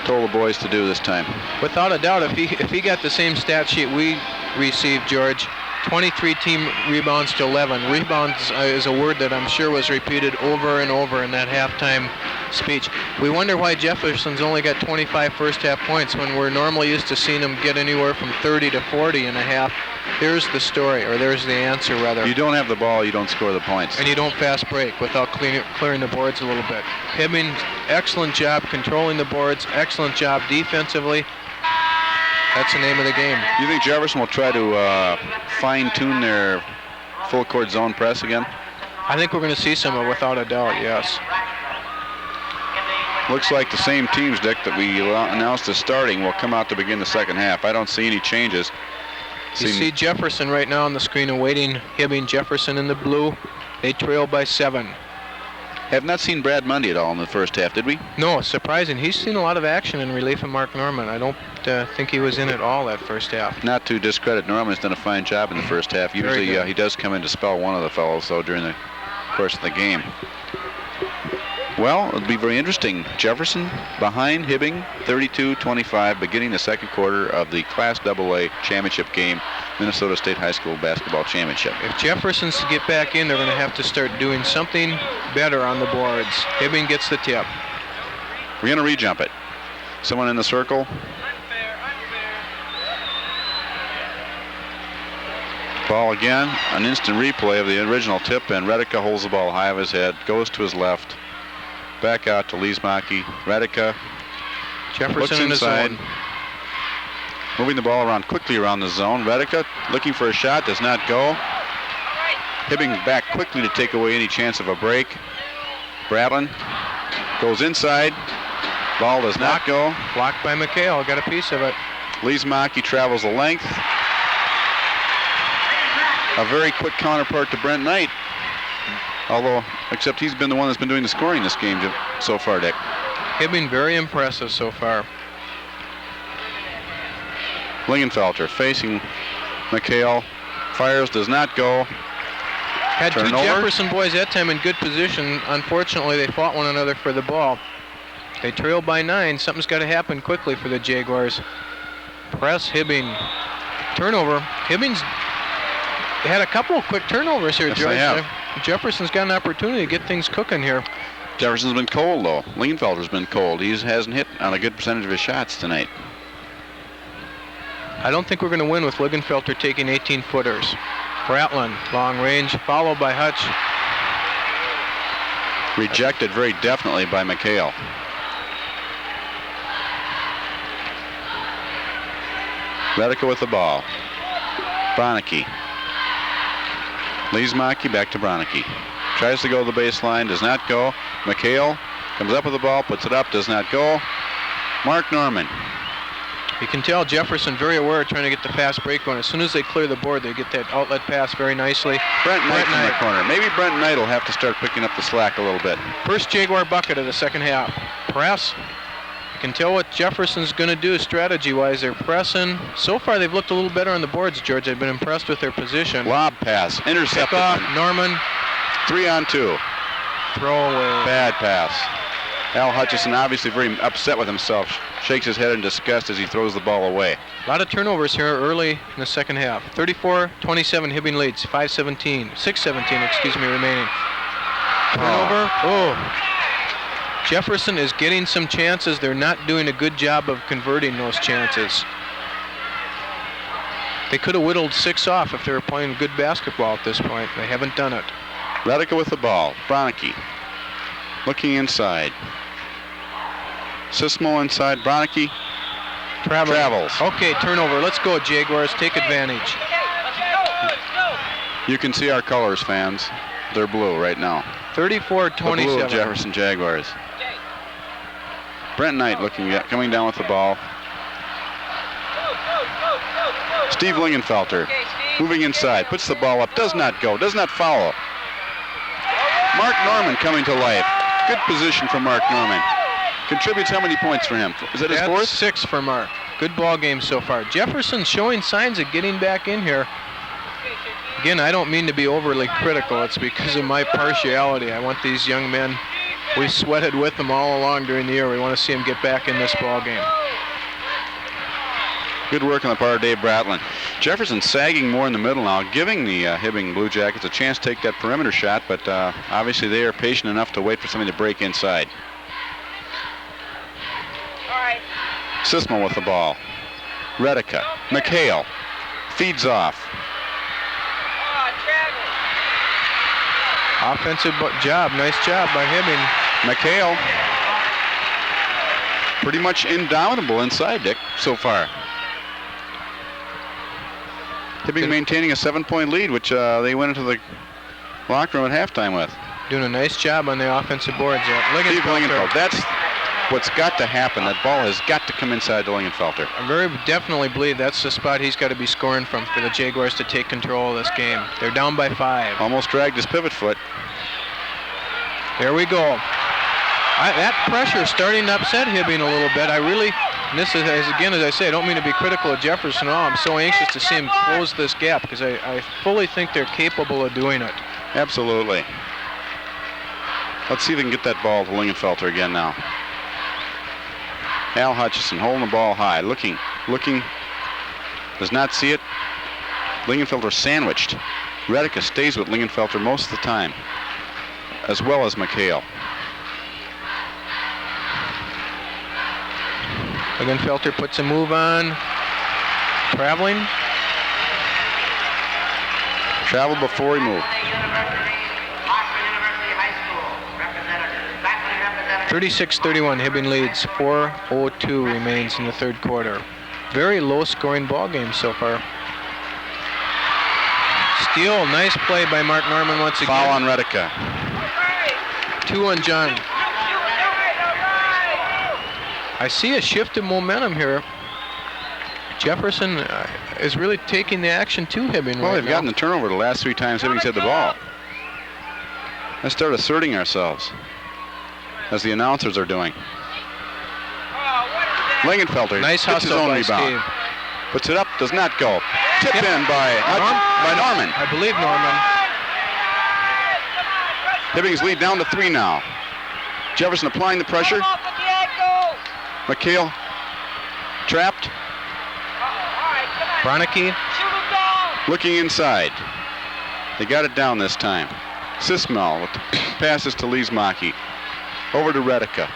told the boys to do this time? Without a doubt, if he got the same stat sheet we received, George, 23 team rebounds to 11. Rebounds is a word that I'm sure was repeated over and over in that halftime speech. We wonder why Jefferson's only got 25 first half points when we're normally used to seeing them get anywhere from 30 to 40 in a half. There's the story, or there's the answer, rather. You don't have the ball, you don't score the points. And you don't fast break without clearing the boards a little bit. Hibbing, excellent job controlling the boards, excellent job defensively. That's the name of the game. You think Jefferson will try to fine-tune their full-court zone press again? I think we're going to see some of it without a doubt, yes. Looks like the same teams, Dick, that we announced as starting will come out to begin the second half. I don't see any changes. You see Jefferson right now on the screen awaiting Hibbing. Jefferson in the blue. They trail by 7. Have not seen Brad Mundy at all in the first half, did we? No, surprising. He's seen a lot of action in relief of Mark Norman. I don't think he was in at all that first half. Not to discredit Norman, he's done a fine job in the first half. Usually he does come in to spell one of the fellows, though, during the course of the game. Well, it'll be very interesting. Jefferson behind Hibbing, 32-25, beginning the second quarter of the Class AA championship game, Minnesota State High School Basketball Championship. If Jefferson's to get back in, they're going to have to start doing something better on the boards. Hibbing gets the tip. We're going to re-jump it. Someone in the circle. Ball again, an instant replay of the original tip, and Redica holds the ball high of his head, goes to his left. Back out to Leesmaki. Redica looks inside. Moving the ball around quickly around the zone. Redica looking for a shot, does not go. Hibbing back quickly to take away any chance of a break. Bradlin goes inside. Ball does not go. Blocked by McHale, got a piece of it. Leesmaki travels the length. A very quick counterpart to Brent Knight. Although, except he's been the one that's been doing the scoring this game so far, Dick. Hibbing very impressive so far. Lingenfelter facing McHale. Fires, does not go. Had Turnover. two Jefferson boys that time in good position. Unfortunately, they fought one another for the ball. They trail by 9. Something's got to happen quickly for the Jaguars. Press, Hibbing. Turnover. Hibbing's had a couple of quick turnovers here, George. Jefferson's got an opportunity to get things cooking here. Jefferson's been cold, though. Lingenfelter's been cold. He hasn't hit on a good percentage of his shots tonight. I don't think we're going to win with Lingenfelter taking 18-footers. Bratlin, long range, followed by Hutch. Rejected very definitely by McHale. Redica with the ball. Bronicky. Leesmaki back to Bronicky. Tries to go to the baseline, does not go. McHale comes up with the ball, puts it up, does not go. Mark Norman. You can tell Jefferson very aware of trying to get the fast break going. As soon as they clear the board, they get that outlet pass very nicely. Brent Knight in the corner. Maybe Brent Knight will have to start picking up the slack a little bit. First Jaguar bucket of the second half. Press. You can tell what Jefferson's going to do strategy-wise. They're pressing. So far, they've looked a little better on the boards, George. I've been impressed with their position. Lob pass. Intercepted. Kickoff, Norman. 3-on-2. Throwaway. Bad pass. Al Hutchison obviously very upset with himself. Shakes his head in disgust as he throws the ball away. A lot of turnovers here early in the second half. 34-27 Hibbing leads. 6:17 remaining. Turnover. Oh. Jefferson is getting some chances. They're not doing a good job of converting those chances. They could have whittled 6 off if they were playing good basketball at this point. They haven't done it. Redica with the ball. Bronicky looking inside. Sismo inside. Bronicky travels. Okay, turnover. Let's go, Jaguars. Take advantage. You can see our colors, fans. They're blue right now. 34-27. The blue of Jefferson Jaguars. Brent Knight coming down with the ball. Steve Lingenfelter moving inside, puts the ball up, does not go, does not foul. Mark Norman coming to life. Good position for Mark Norman. contributes how many points for him? Is that his fourth? 6 for Mark. Good ball game so far. Jefferson showing signs of getting back in here. Again, I don't mean to be overly critical. It's because of my partiality. I want these young men. We sweated with them all along during the year. We want to see them get back in this ball game. Good work on the part of Dave Bratlin. Jefferson sagging more in the middle now, giving the Hibbing Blue Jackets a chance to take that perimeter shot, but obviously they are patient enough to wait for something to break inside. Sismo with the ball. Redica. McHale feeds off. Offensive job. Nice job by Hibbing. McHale pretty much indomitable inside, Dick, so far. Hibbing maintaining a 7-point lead, which they went into the locker room at halftime with. Doing a nice job on the offensive boards. Lingenfelter. That's what's got to happen. That ball has got to come inside to Lingenfelter. I very definitely believe that's the spot he's got to be scoring from for the Jaguars to take control of this game. They're down by 5. Almost dragged his pivot foot. There we go. That pressure starting to upset Hibbing a little bit. And this is, again, as I say, I don't mean to be critical of Jefferson at all. I'm so anxious to see him close this gap because I fully think they're capable of doing it. Absolutely. Let's see if they can get that ball to Lingenfelter again now. Al Hutchison holding the ball high, looking, does not see it. Lingenfelter sandwiched. Redica stays with Lingenfelter most of the time, as well as McHale. Lingenfelter puts a move on. Traveling. Traveled before he moved. 36-31, Hibbing leads. 4:02 remains in the third quarter. Very low-scoring ball game so far. Steal, nice play by Mark Norman once again. Foul on Redica. 2 on John. I see a shift in momentum here. Jefferson is really taking the action to Hibbing. Well, they've gotten the turnover the last 3 times Hibbing's had the ball. Let's start asserting ourselves, as the announcers are doing. Lingenfelter nice gets his hustle own by rebound. Steve. Puts it up, does not go. Tipped in by Norman. I believe Norman. Hibbing's lead down to 3 now. Jefferson applying the pressure. McHale trapped. Bronicky looking inside. They got it down this time. Sismel with the passes to Leesmaki. Over to Redica.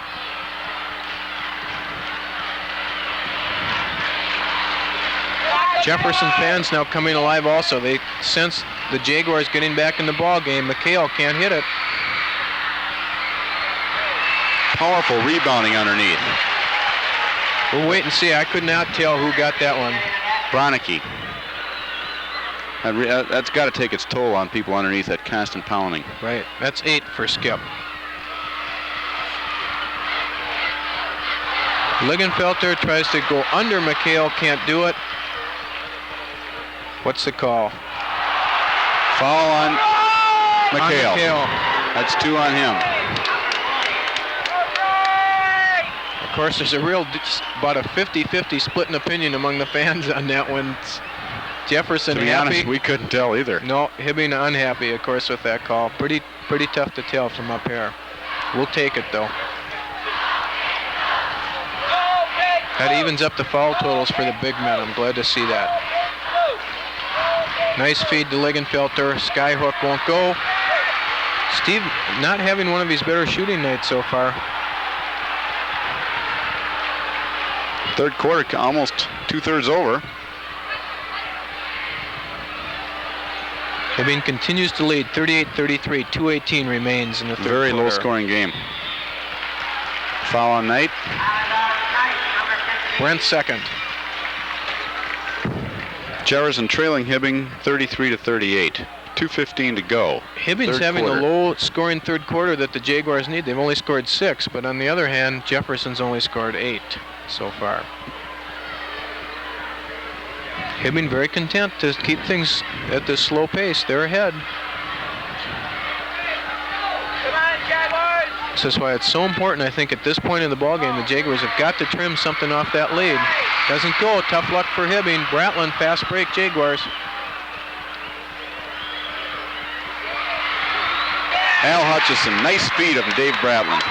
Jefferson fans now coming alive also. They sense the Jaguars getting back in the ball game. McHale can't hit it. Powerful rebounding underneath. We'll wait and see. I could not tell who got that one. Bronicky. That's got to take its toll on people underneath, that constant pounding. Right. That's 8 for Skip. Lingenfelter tries to go under McHale, can't do it. What's the call? Foul on McHale. On McHale. That's 2 on him. Of course, there's about a 50-50 split in opinion among the fans on that one. Jefferson to be happy. honest, we couldn't tell either. No, Hibbing unhappy, of course, with that call. Pretty tough to tell from up here. We'll take it, though. That evens up the foul totals for the big men. I'm glad to see that. Nice feed to Lingenfelter. Skyhook won't go. Steve not having one of his better shooting nights so far. Third quarter almost 2/3 over. Hibbing continues to lead 38-33. 2:18 remains in the third quarter. Very low-scoring game. Foul on Knight. Brent second. Jefferson trailing Hibbing 33-38. 2:15 to go. Hibbing's having a low-scoring third quarter that the Jaguars need. They've only scored 6, but on the other hand, Jefferson's only scored 8 so far. Hibbing very content to keep things at this slow pace. They're ahead. Come on, Jaguars! This is why it's so important, I think, at this point in the ballgame, the Jaguars have got to trim something off that lead. Doesn't go. Tough luck for Hibbing. Bratland, fast break, Jaguars. Al Hutchison, nice speed of Dave Bratland.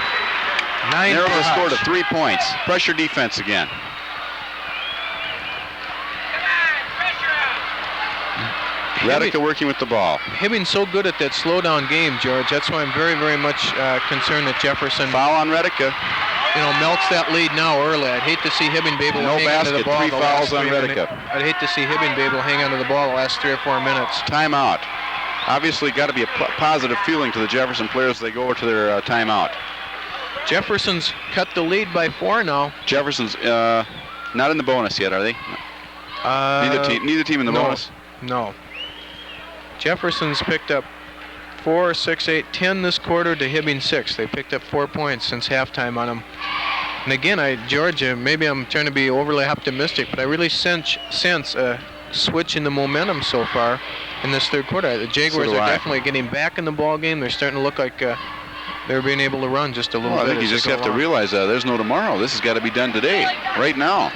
Narrow the score to 3 points. Pressure defense again. Redica working with the ball. Hibbing's so good at that slow-down game, George. That's why I'm very, very much concerned that Jefferson, Foul on Redica. melts that lead now early. I'd hate to see Hibbing be able to hang onto the ball. 3 fouls on Redica. I'd hate to see Hibbing be able to hang onto the ball the last 3 or 4 minutes. Timeout. Obviously got to be a positive feeling to the Jefferson players as they go over to their timeout. Jefferson's cut the lead by 4 now. Jefferson's not in the bonus yet, are they? Neither team in the bonus? No. Jefferson's picked up 4, 6, 8, 10 this quarter to Hibbing 6. They picked up 4 points since halftime on them. And again, Georgia, maybe I'm trying to be overly optimistic, but I really sense a switch in the momentum so far in this third quarter. The Jaguars are definitely getting back in the ball game. They're starting to look like they're being able to run just a little bit. I think you just have to realize there's no tomorrow. This has got to be done today, right now.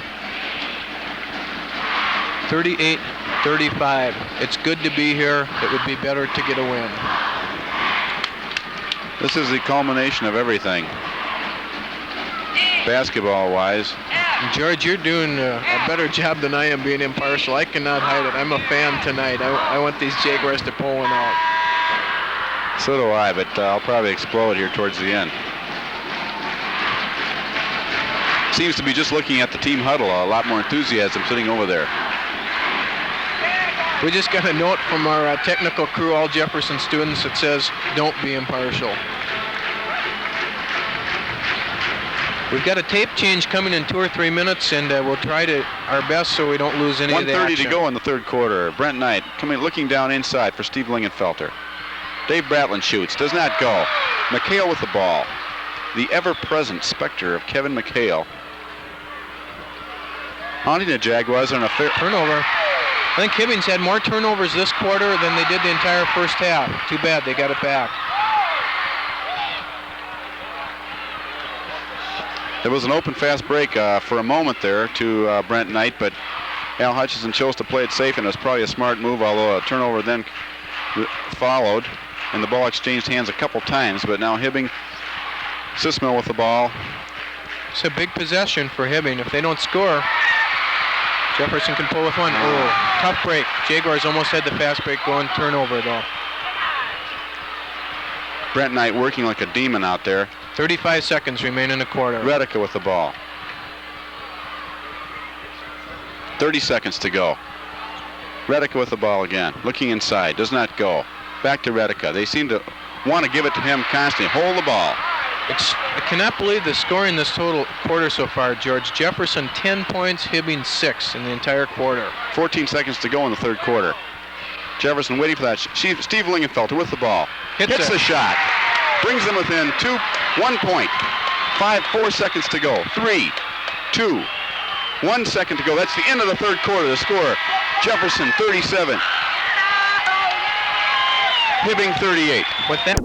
38-35. It's good to be here. It would be better to get a win. This is the culmination of everything, basketball-wise. George, you're doing a better job than I am being impartial. I cannot hide it. I'm a fan tonight. I want these Jaguars to pull one out. So do I, but I'll probably explode here towards the end. Seems to be just looking at the team huddle. A lot more enthusiasm sitting over there. We just got a note from our technical crew, all Jefferson students, that says, don't be impartial. We've got a tape change coming in 2 or 3 minutes, and we'll try our best so we don't lose any of the action. 1:30 to go in the third quarter. Brent Knight looking down inside for Steve Lingenfelter. Dave Bratland shoots, does not go. McHale with the ball. The ever-present specter of Kevin McHale. Haunting the Jaguars on a turnover. I think Hibbing's had more turnovers this quarter than they did the entire first half. Too bad they got it back. There was an open fast break for a moment there to Brent Knight, but Al Hutchison chose to play it safe, and it was probably a smart move, although a turnover then followed, and the ball exchanged hands a couple times, but now Hibbing, Sismell with the ball. It's a big possession for Hibbing. If they don't score, Jefferson can pull with one. Oh, tough break. Jaguars almost had the fast break going. Turnover, though. Brent Knight working like a demon out there. 35 seconds remain in the quarter. Redica with the ball. 30 seconds to go. Redica with the ball again. Looking inside. Does not go. Back to Redica. They seem to want to give it to him constantly. Hold the ball. I cannot believe the scoring this total quarter so far, George. Jefferson 10 points, Hibbing 6 in the entire quarter. 14 seconds to go in the third quarter. Jefferson waiting for that. Steve Lingenfelter with the ball. Hits the shot. Brings them within 1 point. 4 seconds to go. 3, 2, 1 second to go. That's the end of the third quarter. The score, Jefferson 37. Hibbing 38. With that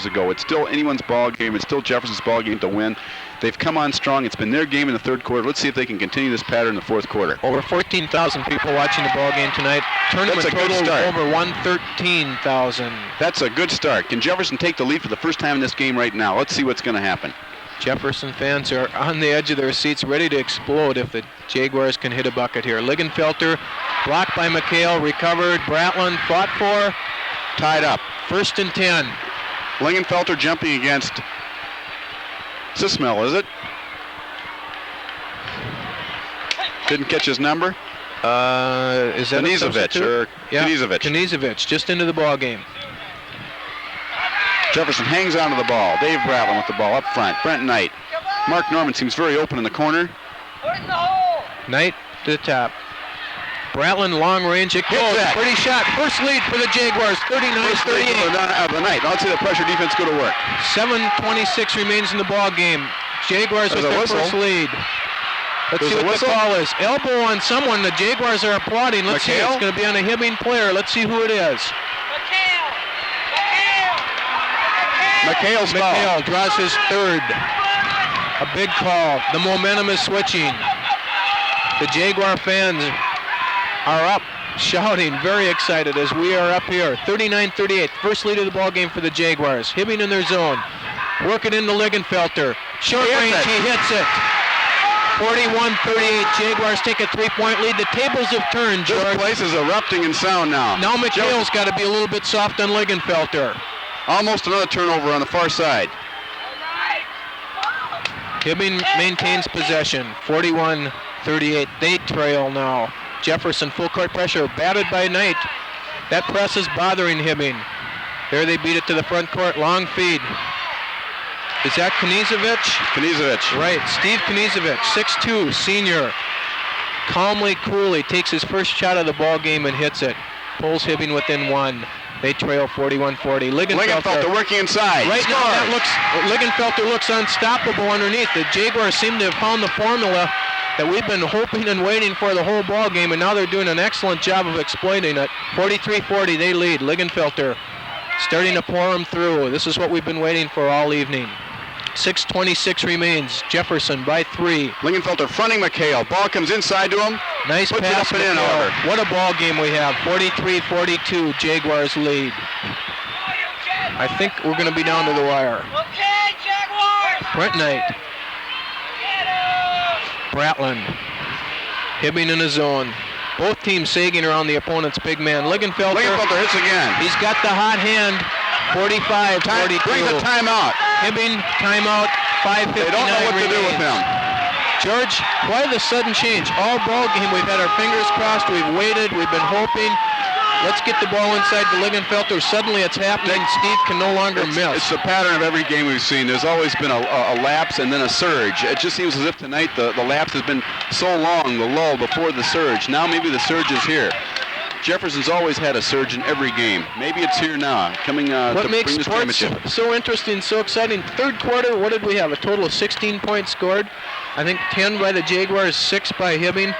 ago, it's still anyone's ball game. It's still Jefferson's ball game to win. They've come on strong. It's been their game in the third quarter. Let's see if they can continue this pattern in the fourth quarter. Over 14,000 people watching the ball game tonight. Tournament total over 113,000. That's a good start. Can Jefferson take the lead for the first time in this game right now? Let's see what's going to happen. Jefferson fans are on the edge of their seats, ready to explode if the Jaguars can hit a bucket here. Lingenfelter blocked by McHale, recovered. Bratland fought for, tied up. 1st and 10. Lingenfelter jumping against Sismell, is it? Didn't catch his number? Is that Knizevich or Knizevich? Knizevich, just into the ball game. Jefferson hangs onto the ball. Dave Bratland with the ball up front. Brent Knight. Mark Norman seems very open in the corner. Knight to the top. Bratland long range. It goes. Pretty shot. First lead for the Jaguars. 39-38. Of the night. Let's see the pressure defense go to work. 7:26 remains in the ball game. Jaguars with their first lead. Let's see what the call is. Elbow on someone. The Jaguars are applauding. Let's see. It's going to be on a Hibbing player. Let's see who it is. McHale's foul. McHale draws his third. A big call. The momentum is switching. The Jaguar fans are up, shouting, very excited as we are up here. 39-38, first lead of the ball game for the Jaguars. Hibbing in their zone. Work it into Lingenfelter. Short range, he hits it. 41-38, Jaguars take a 3-point lead. The tables have turned, George. This place is erupting in sound now. Now McHale's got to be a little bit soft on Lingenfelter. Almost another turnover on the far side. Hibbing maintains possession, 41-38. They trail now. Jefferson, full court pressure, batted by Knight. That press is bothering Hibbing. There they beat it to the front court, long feed. Is that Knizovic? Knizovic. Right, Steve Knizovic, 6'2", senior. Calmly, coolly takes his first shot of the ball game and hits it. Pulls Hibbing within one. They trail 41-40. Lingenfelter working inside. Right now, Lingenfelter looks unstoppable underneath. The Jaguars seem to have found the formula that we've been hoping and waiting for the whole ball game, and now they're doing an excellent job of exploiting it. 43-40, they lead. Lingenfelter starting to pour them through. This is what we've been waiting for all evening. 6:26 remains. Jefferson by 3. Lingenfelter fronting McHale. Ball comes inside to him. Nice Puts pass. it up and in, however. What a ball game we have. 43-42, Jaguars lead. I think we're going to be down to the wire. Okay, Jaguars! Brent Knight. Bratland. Hibbing in his zone. Both teams sagging around the opponent's big man. Lingenfelter Hits again. He's got the hot hand. 45-42. Brings a timeout. Hibbing, timeout. 5:59 They don't know what to do with him. George, why the sudden change? All ball game, we've had our fingers crossed. We've waited. We've been hoping. Let's get the ball inside the Lingenfelter. Suddenly it's happening. Steve can no longer miss. It's the pattern of every game we've seen. There's always been a lapse and then a surge. It just seems as if tonight the lapse has been so long, the lull before the surge. Now maybe the surge is here. Jefferson's always had a surge in every game. Maybe it's here now, coming to bring this championship. So interesting, so exciting. Third quarter, what did we have? A total of 16 points scored. I think 10 by the Jaguars, 6 by Hibbing.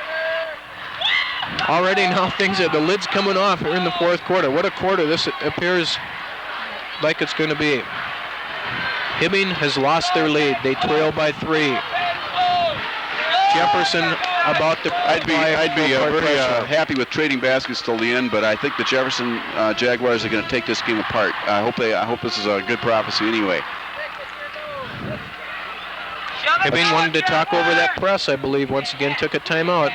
Already now the lid's coming off here in the fourth quarter. What a quarter this appears like it's going to be. Hibbing has lost their lead. They trail by 3. Jefferson about to. I'd be very happy with trading baskets till the end, but I think the Jefferson Jaguars are going to take this game apart. I hope this is a good prophecy anyway. Hibbing wanted to talk over that press, I believe. Once again, took a timeout.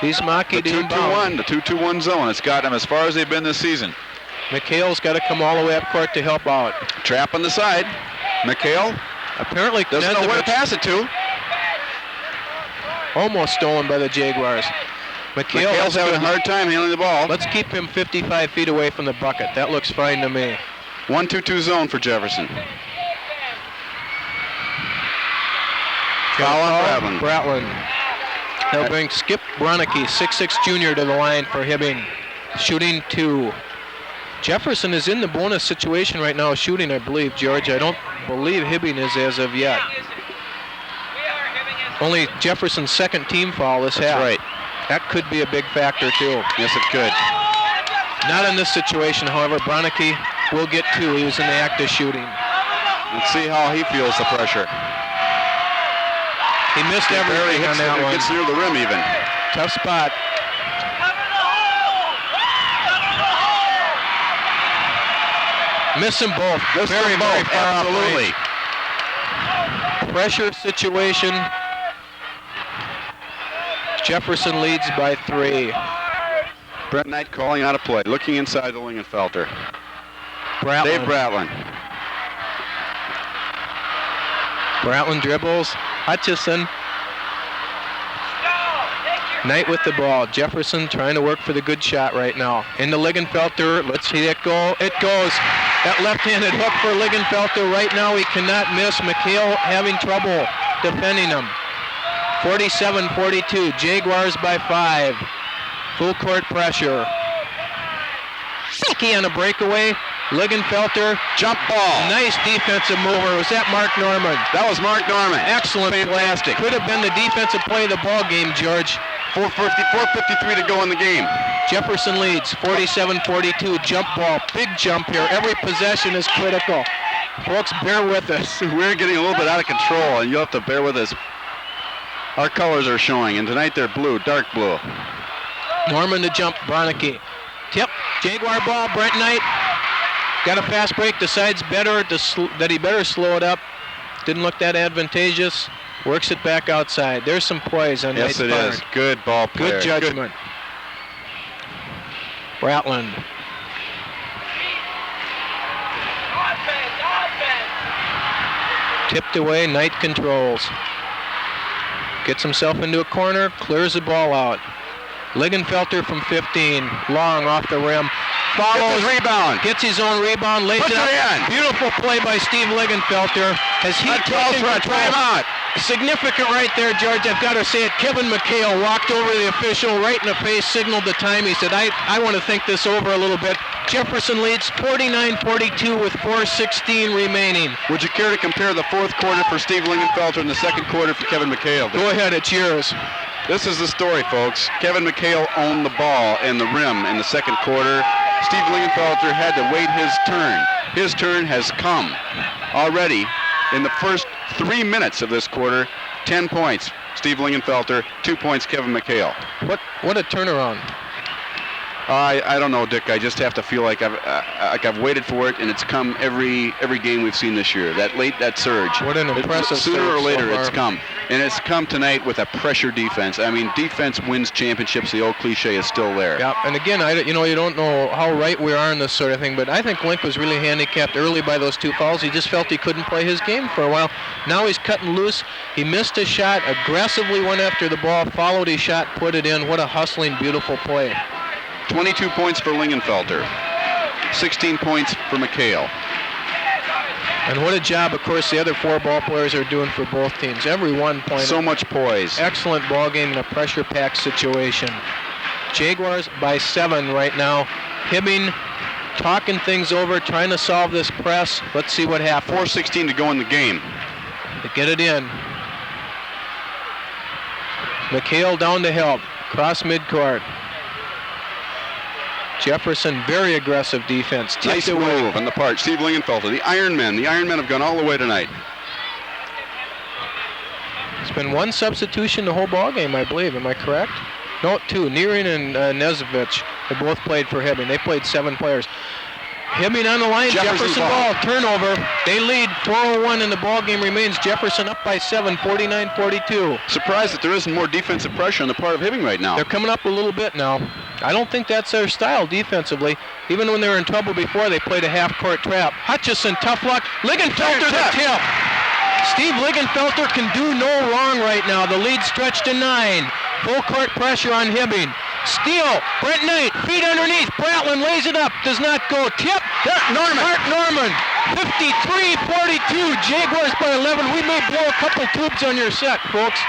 He's Maki the 2-2-1, the 2-2-1 zone. It's got them as far as they've been this season. McHale's got to come all the way up court to help out. Trap on the side. McHale apparently doesn't know where to pass it to. Almost stolen by the Jaguars. McHale's having a hard time handling the ball. Let's keep him 55 feet away from the bucket. That looks fine to me. 1-2-2 zone for Jefferson. Foul on Bratland. They'll bring Skip Bronicky, 6'6" junior, to the line for Hibbing. Shooting 2. Jefferson is in the bonus situation right now, shooting, I believe, George. I don't believe Hibbing is as of yet. Only Jefferson's second team foul this half. Right. That could be a big factor, too. Yes, it could. Not in this situation, however. Bronicky will get 2. He was in the act of shooting. Let's see how he feels the pressure. He missed everything on that one. Gets near the rim even. Tough spot. Miss them both. Very far absolutely. Off. Pressure situation. Jefferson leads by 3. Brent Knight calling out a play. Looking inside the Lingenfelter. Dave Bratland. Bratland dribbles. Hutchison. Knight with the ball. Jefferson trying to work for the good shot right now. Into Lingenfelter. Let's see it go. It goes. That left-handed hook for Lingenfelter. Right now he cannot miss. McHale having trouble defending him. 47-42. Jaguars by 5. Full court pressure. Key on a breakaway. Lingenfelter. Jump ball. Nice defensive mover. Was that Mark Norman? That was Mark Norman. Excellent Fantastic. play. Could have been the defensive play of the ball game, George. 4:53 to go in the game. Jefferson leads 47-42. Jump ball. Big jump here. Every possession is critical. Folks, bear with us. We're getting a little bit out of control, and you'll have to bear with us. Our colors are showing, and tonight they're blue, dark blue. Norman to jump, Bronicky. Tip, Jaguar ball, Brent Knight. Got a fast break, decides that he better slow it up. Didn't look that advantageous. Works it back outside. There's some poise on Knight's part. Yes, it is. Good ball player. Good judgment. Bratland. Tipped away, Knight controls. Gets himself into a corner, clears the ball out. Lingenfelter from 15, long off the rim. Follows, rebound. Gets his own rebound, lays it up. Beautiful play by Steve Lingenfelter. Has he taken control? Significant right there, George. I've got to say it. Kevin McHale walked over the official right in the face, signaled the time. He said, I want to think this over a little bit. Jefferson leads 49-42 with 4:16 remaining. Would you care to compare the fourth quarter for Steve Lingenfelter and the second quarter for Kevin McHale? Go ahead, it's yours. This is the story, folks. Kevin McHale owned the ball and the rim in the second quarter. Steve Lingenfelter had to wait his turn. His turn has come already in the first 3 minutes of this quarter. 10 points, Steve Lingenfelter. 2 points, Kevin McHale. What a turnaround. I don't know, Dick. I just have to feel like I've waited for it, and it's come every game we've seen this year. That surge. What an impressive sooner or later so it's come, and it's come tonight with a pressure defense. I mean, defense wins championships. The old cliche is still there. Yeah, and again, you don't know how right we are in this sort of thing, but I think Link was really handicapped early by those 2 fouls. He just felt he couldn't play his game for a while. Now he's cutting loose. He missed a shot, aggressively went after the ball, followed his shot, put it in. What a hustling, beautiful play. 22 points for Lingenfelter, 16 points for McHale. And what a job, of course, the other 4 ball players are doing for both teams. Every 1 point. So much poise. Excellent ball game in a pressure-packed situation. Jaguars by 7 right now. Hibbing talking things over, trying to solve this press. Let's see what happens. 4:16 to go in the game. They get it in. McHale down to help. Cross midcourt. Jefferson, very aggressive defense. Nice move on the part. Steve Lingenfelter, the Iron Men. The Iron Men have gone all the way tonight. It's been 1 substitution the whole ball game, I believe. Am I correct? No, 2. Nearing and Nezevich have both played for Hibbing. They played 7 players. Hibbing on the line. Jefferson ball. Turnover. They lead. 4:01 and the ball game remains. Jefferson up by 7, 49-42. Surprised that there isn't more defensive pressure on the part of Hibbing right now. They're coming up a little bit now. I don't think that's their style defensively. Even when they were in trouble before, they played a half-court trap. Hutchison, tough luck. Lingenfelter, the tip. Steve Lingenfelter can do no wrong right now. The lead stretched to 9. Full court pressure on Hibbing. Steal. Brent Knight, feet underneath. Bratland lays it up. Does not go. Tip. Mark Norman. 53-42. Jaguars by 11. We may blow a couple tubes on your set, folks.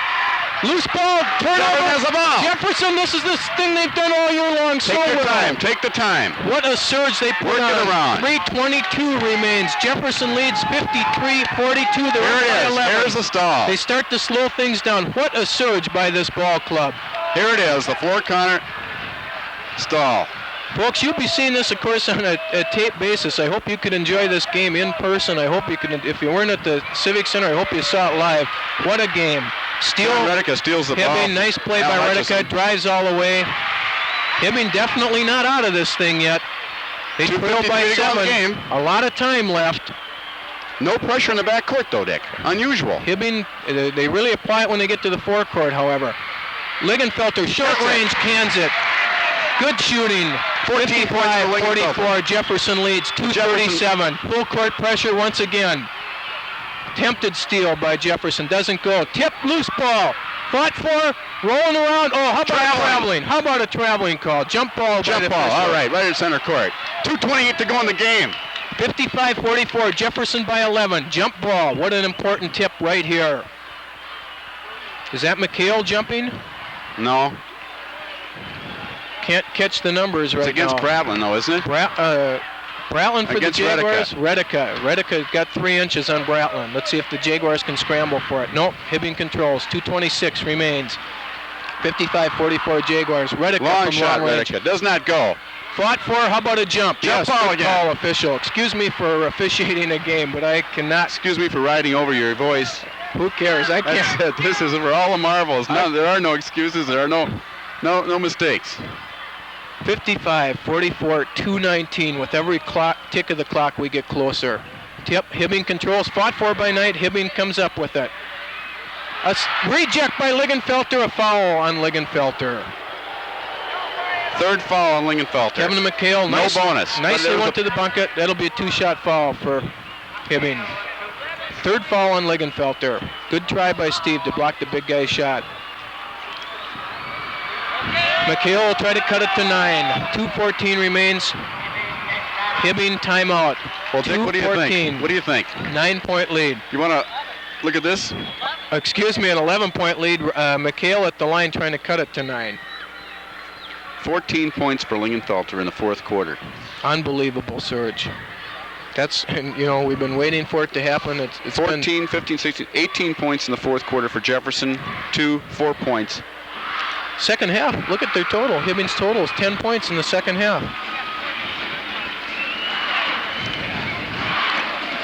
Loose ball, turnover. Has a ball. Jefferson, this is the thing they've done all year long. Take the time. What a surge they put on. Work it around. 3:22 remains. Jefferson leads 53-42. They're Here it is. 11. Here's the stall. They start to slow things down. What a surge by this ball club. Here it is, the 4-corner stall. Folks, you'll be seeing this, of course, on a tape basis. I hope you could enjoy this game in person. I hope you could, if you weren't at the Civic Center, I hope you saw it live. What a game. Redica steals the ball. Hibbing, nice play by Redica, drives all the way. Hibbing definitely not out of this thing yet. They trail by 7. A lot of time left. No pressure in the backcourt, though, Dick. Unusual. Hibbing, they really apply it when they get to the forecourt, however. Lingenfelter, short range, cans it. Good shooting. 45-44. Jefferson leads. 2:37. Full court pressure once again. Attempted steal by Jefferson. Doesn't go. Tip, loose ball. Fought for. Rolling around. Oh, how about traveling? How about a traveling call? Jump ball. All right. Right in center court. 2:28 to go in the game. 55-44. Jefferson by 11. Jump ball. What an important tip right here. Is that McHale jumping? No. Can't catch the numbers right now. It's against Bratland, though, isn't it? Bratland for against the Jaguars. Redica got 3 inches on Bratland. Let's see if the Jaguars can scramble for it. Nope. Hibbing controls. 2:26 remains. 55-44 Jaguars. Redica long from shot. long range. Redica does not go. Fought for, how about a jump? Jump Yes, ball good again. call, official. Excuse me for officiating a game, but I cannot. Excuse me for riding over your voice. Who cares? I can't. That's it. This is for all the marbles. No, there are no excuses. There are no mistakes. 55, 44, 219. With every tick of the clock, we get closer. Yep, Hibbing controls. Fought for by Knight. Hibbing comes up with it. A reject by Lingenfelter. A foul on Lingenfelter. Third foul on Lingenfelter. Kevin McHale. No bonus. Nicely went to the bucket. That'll be a 2-shot foul for Hibbing. Third foul on Lingenfelter. Good try by Steve to block the big guy's shot. McHale will try to cut it to 9. 2:14 remains. Hibbing timeout. Well, Dick, what do you think? What do you think? 9-point lead. You want to look at this? Excuse me, an 11-point lead. McHale at the line trying to cut it to 9. 14 points for Lingenfelter in the fourth quarter. Unbelievable surge. That's, we've been waiting for it to happen. It's 14, 15, 16, 18 points in the fourth quarter for Jefferson. 4 points. Second half, look at their total. Hibbing's total is 10 points in the second half.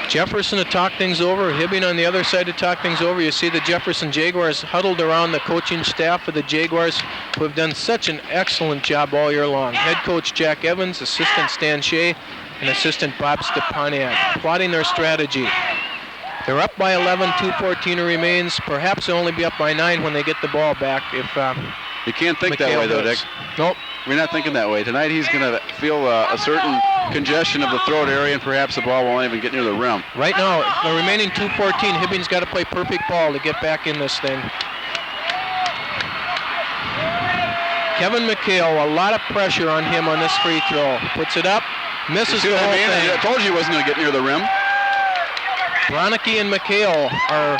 Jefferson to talk things over. Hibbing on the other side to talk things over. You see the Jefferson Jaguars huddled around the coaching staff of the Jaguars, who have done such an excellent job all year long. Head coach Jack Evans, assistant Stan Shea, and assistant Bob Stepaniak, plotting their strategy. They're up by 11, 2:14 remains. Perhaps they'll only be up by 9 when they get the ball back. If You can't think that McHale way, though, does. Dick. Nope. We're not thinking that way. Tonight he's going to feel a certain congestion of the throat area, and perhaps the ball won't even get near the rim. Right now, the remaining 2:14, Hibbing's got to play perfect ball to get back in this thing. Kevin McHale, a lot of pressure on him on this free throw. Puts it up, misses the whole thing. I told you he wasn't going to get near the rim. Bronicky and McHale are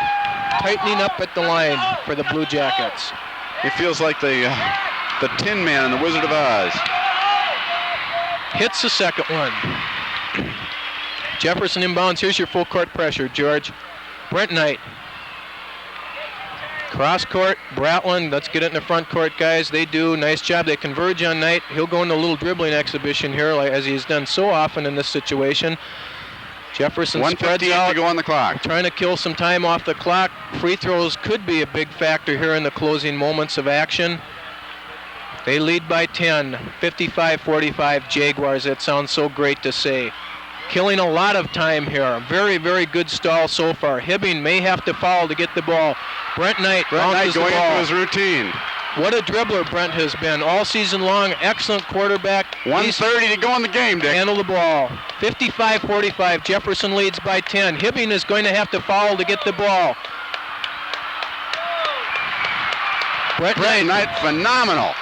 tightening up at the line for the Blue Jackets. He feels like the Tin Man in the Wizard of Oz. Hits the second one. Jefferson inbounds. Here's your full court pressure, George. Brent Knight. Cross court, Bratland. Let's get it in the front court, guys. They do. Nice job. They converge on Knight. He'll go into a little dribbling exhibition here, as he's done so often in this situation. Jefferson spreads out. To go on the clock. Trying to kill some time off the clock. Free throws could be a big factor here in the closing moments of action. They lead by 10, 55-45 Jaguars. That sounds so great to say. Killing a lot of time here. Very, very good stall so far. Hibbing may have to foul to get the ball. Brent Knight bounces the going ball. into his routine. What a dribbler Brent has been all season long. Excellent quarterback. 1:30 to go in the game, Dick. Handle the ball. 55-45. Jefferson leads by 10. Hibbing is going to have to foul to get the ball. Brent Knight, phenomenal.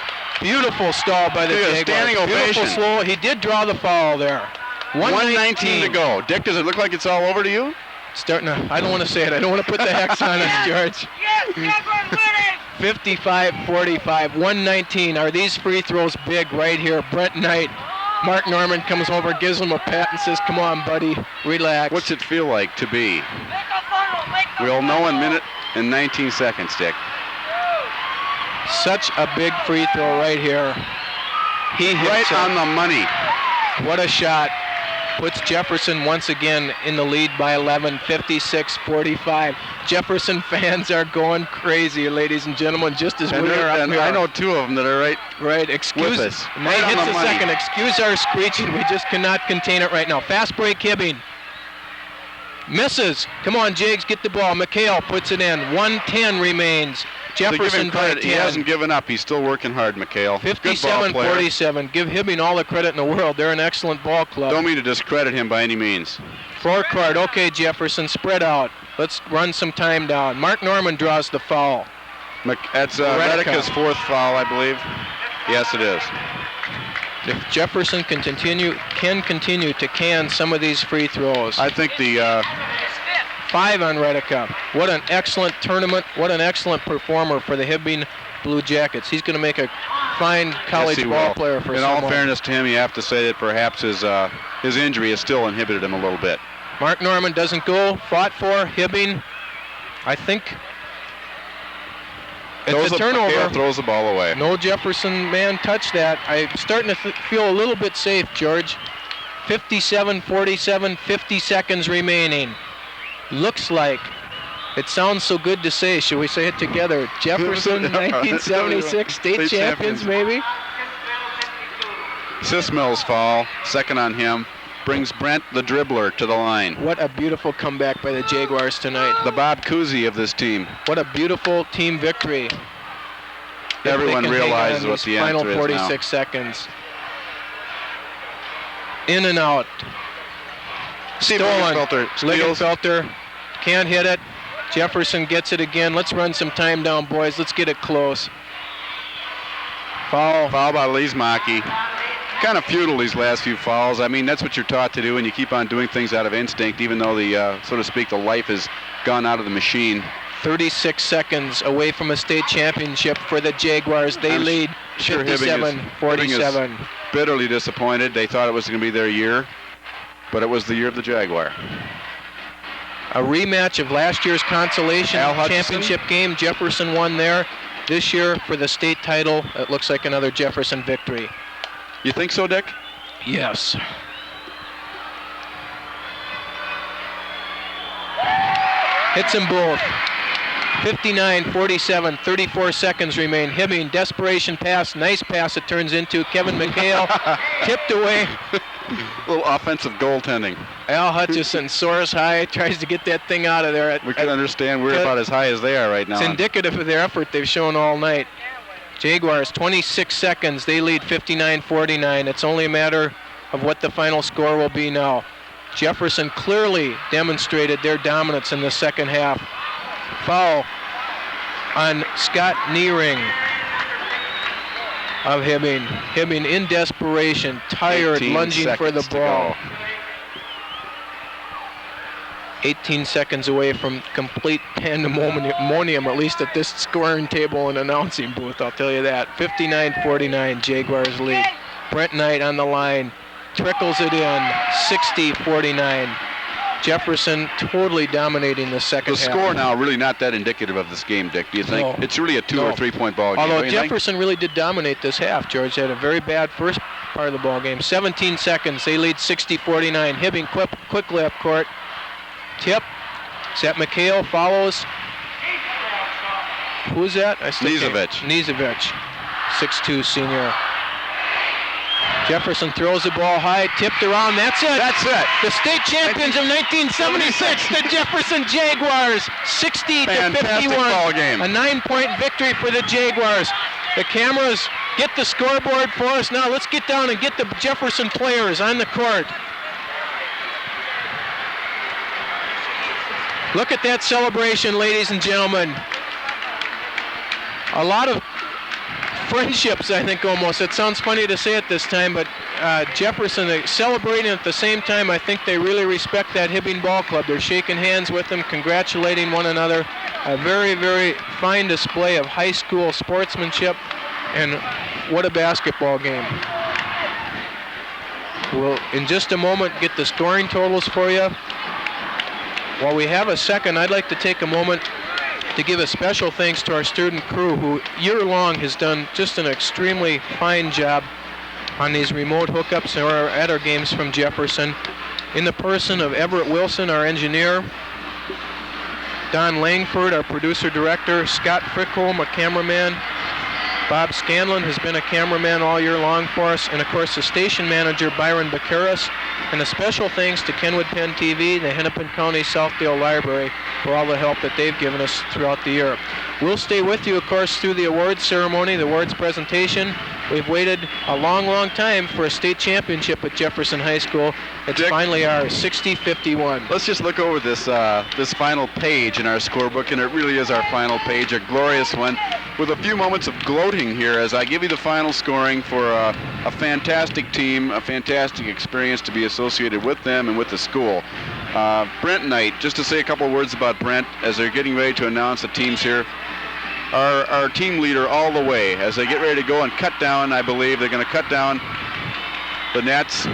Beautiful stall by the Jaguars. Standing ovation. Beautiful slow. He did draw the foul there. 1:19 to go. Dick, does it look like it's all over to you? Starting to, I don't want to say it. I don't want to put the hex on us, George. 55-45, 119. Are these free throws big right here? Brent Knight. Mark Norman comes over, gives him a pat and says, come on, buddy, relax. What's it feel like to be? We'll know in a minute and 19 seconds, Dick. Such a big free throw right here. He hits right it. on the money. What a shot. Puts Jefferson once again in the lead by 11, 56-45. Jefferson fans are going crazy, ladies and gentlemen, just as we are up here. I know two of them that are right Excuse with us. Knight Right hits on the a money. second. Excuse our screeching. We just cannot contain it right now. Fast break, Hibbing. Misses. Come on, Jags, get the ball. McHale puts it in. 1:10 remains. Jefferson by 10. He hasn't given up. He's still working hard, McHale. 57-47. Give Hibbing all the credit in the world. They're an excellent ball club. Don't mean to discredit him by any means. Floor card. Okay, Jefferson, spread out. Let's run some time down. Mark Norman draws the foul. That's Redica's fourth foul, I believe. Yes, it is. If Jefferson can continue to can some of these free throws. I think the 5 on Redica. What an excellent tournament. What an excellent performer for the Hibbing Blue Jackets. He's going to make a fine college ball player for In someone. all fairness to him, you have to say that perhaps his injury has still inhibited him a little bit. Mark Norman doesn't go. Fought for Hibbing. I think It's a turnover. McHale throws the ball away. No Jefferson man touched that. I'm starting to feel a little bit safe, George. 57-47, 50 seconds remaining. Looks like, it sounds so good to say. Should we say it together? Jefferson, 1976 state champions, maybe? Sismill's foul, second on him, brings Brent the dribbler to the line. What a beautiful comeback by the Jaguars tonight. The Bob Cousy of this team. What a beautiful team victory. Everyone realizes what the answer final is 46 now. seconds. In and out. See Stolen. steals. Lingenfelter can't hit it. Jefferson gets it again. Let's run some time down, boys. Let's get it close. Foul. Foul by Leesmaki. Kind of futile, these last few fouls. I mean, that's what you're taught to do, and you keep on doing things out of instinct, even though the, so to speak, the life has gone out of the machine. 36 seconds away from a state championship for the Jaguars. They lead 57-47. Bitterly disappointed. They thought it was going to be their year, but it was the year of the Jaguar. A rematch of last year's consolation championship game. Jefferson won there. This year for the state title, it looks like another Jefferson victory. You think so, Dick? Yes. Hits them both. 59-47, 34 seconds remain. Hibbing, desperation pass, nice pass it turns into. Kevin McHale tipped away. A little offensive goaltending. Al Hutchison soars high, tries to get that thing out of there. We can understand we're about as high as they are right now. It's indicative of their effort they've shown all night. Jaguars, 26 seconds. They lead 59-49. It's only a matter of what the final score will be now. Jefferson clearly demonstrated their dominance in the second half. Foul on Scott Neering of Hibbing. Hibbing in desperation, tired, lunging for the ball. 18 seconds away from complete pandemonium, at least at this scoring table and announcing booth, I'll tell you that. 59-49, Jaguars lead. Brent Knight on the line, trickles it in, 60-49. Jefferson totally dominating the second half. The score now really not that indicative of this game, Dick, do you think? No. It's really a 2 or 3 point ball game. Although Jefferson really did dominate this half, George. Had a very bad first part of the ball game. 17 seconds, they lead 60-49. Hibbing quickly up court. Tip. Is that McHale? Follows. Who's that? Knezovic. 6'2" senior. Jefferson throws the ball high, tipped around. That's it. The state champions of 1976, the Jefferson Jaguars, 60-51. Ball game. A 9-point victory for the Jaguars. The cameras get the scoreboard for us. Now let's get down and get the Jefferson players on the court. Look at that celebration, ladies and gentlemen. A lot of friendships, I think, almost. It sounds funny to say it this time, but Jefferson celebrating at the same time. I think they really respect that Hibbing Ball Club. They're shaking hands with them, congratulating one another. A very, very fine display of high school sportsmanship, and what a basketball game. We'll, in just a moment, get the scoring totals for you. While we have a second, I'd like to take a moment to give a special thanks to our student crew, who year-long has done just an extremely fine job on these remote hookups or at our games from Jefferson. In the person of Everett Wilson, our engineer, Don Langford, our producer-director, Scott Frickholm, a cameraman, Bob Scanlon has been a cameraman all year long for us, and of course the station manager, Byron Baccaris, and a special thanks to Kenwood Penn TV, the Hennepin County Southdale Library, for all the help that they've given us throughout the year. We'll stay with you, of course, through the awards ceremony, the awards presentation. We've waited a long, long time for a state championship at Jefferson High School. It's Dick, finally ours, 60-51. Let's just look over this this final page in our scorebook, and it really is our final page, a glorious one, with a few moments of gloating here as I give you the final scoring for a fantastic team, a fantastic experience to be associated with them and with the school. Brent Knight, just to say a couple words about Brent as they're getting ready to announce the teams here. Our team leader all the way as they get ready to go and cut down, I believe they're going to cut down the nets.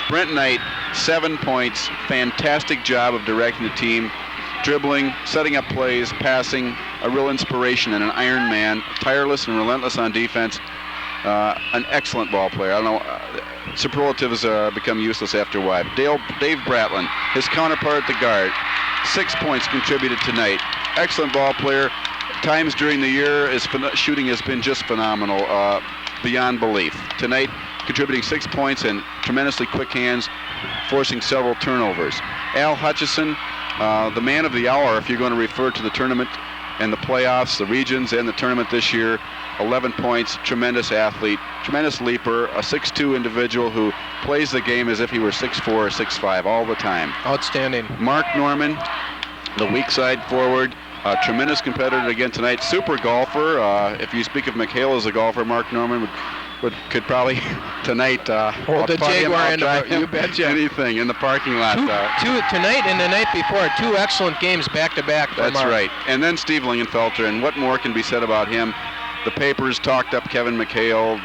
Brent Knight, 7 points, fantastic job of directing the team, dribbling, setting up plays, passing, a real inspiration and an Iron Man, tireless and relentless on defense. An excellent ball player. I don't know, superlatives become useless after a while. Dave Bratlin, his counterpart at the guard, 6 points contributed tonight. Excellent ball player. Times during the year, his shooting has been just phenomenal, beyond belief. Tonight, contributing 6 points and tremendously quick hands, forcing several turnovers. Al Hutchison, the man of the hour, if you're going to refer to the tournament and the playoffs, the regions, and the tournament this year. 11 points, tremendous athlete, tremendous leaper, a 6'2" individual who plays the game as if he were 6'4" or 6'5" all the time. Outstanding. Mark Norman, the weak side forward, a tremendous competitor again tonight. Super golfer. If you speak of McHale as a golfer, Mark Norman could probably tonight hold the Jaguar end of it. You betcha. Anything in the parking lot. Two tonight and the night before, 2 excellent games back to back. That's right. And then Steve Lingenfelter, and what more can be said about him? The papers talked up Kevin McHale.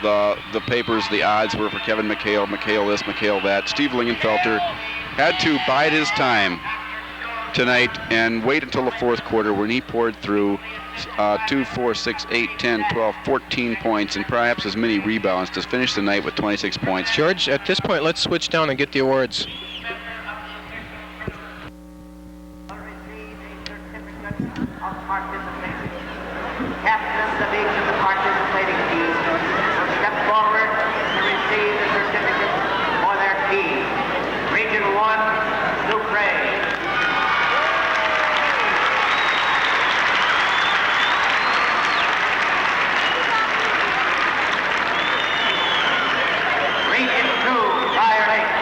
The papers, the odds were for Kevin McHale, McHale this, McHale that. Steve Lingenfelter had to bide his time tonight and wait until the fourth quarter when he poured through 2, 4, 6, 8, 10, 12, 14 points and perhaps as many rebounds to finish the night with 26 points. George, at this point, let's switch down and get the awards. Captains of each of the participating teams will step forward to receive the certificate for their team. Region 1, Dupree. Region 2, Fire Lake.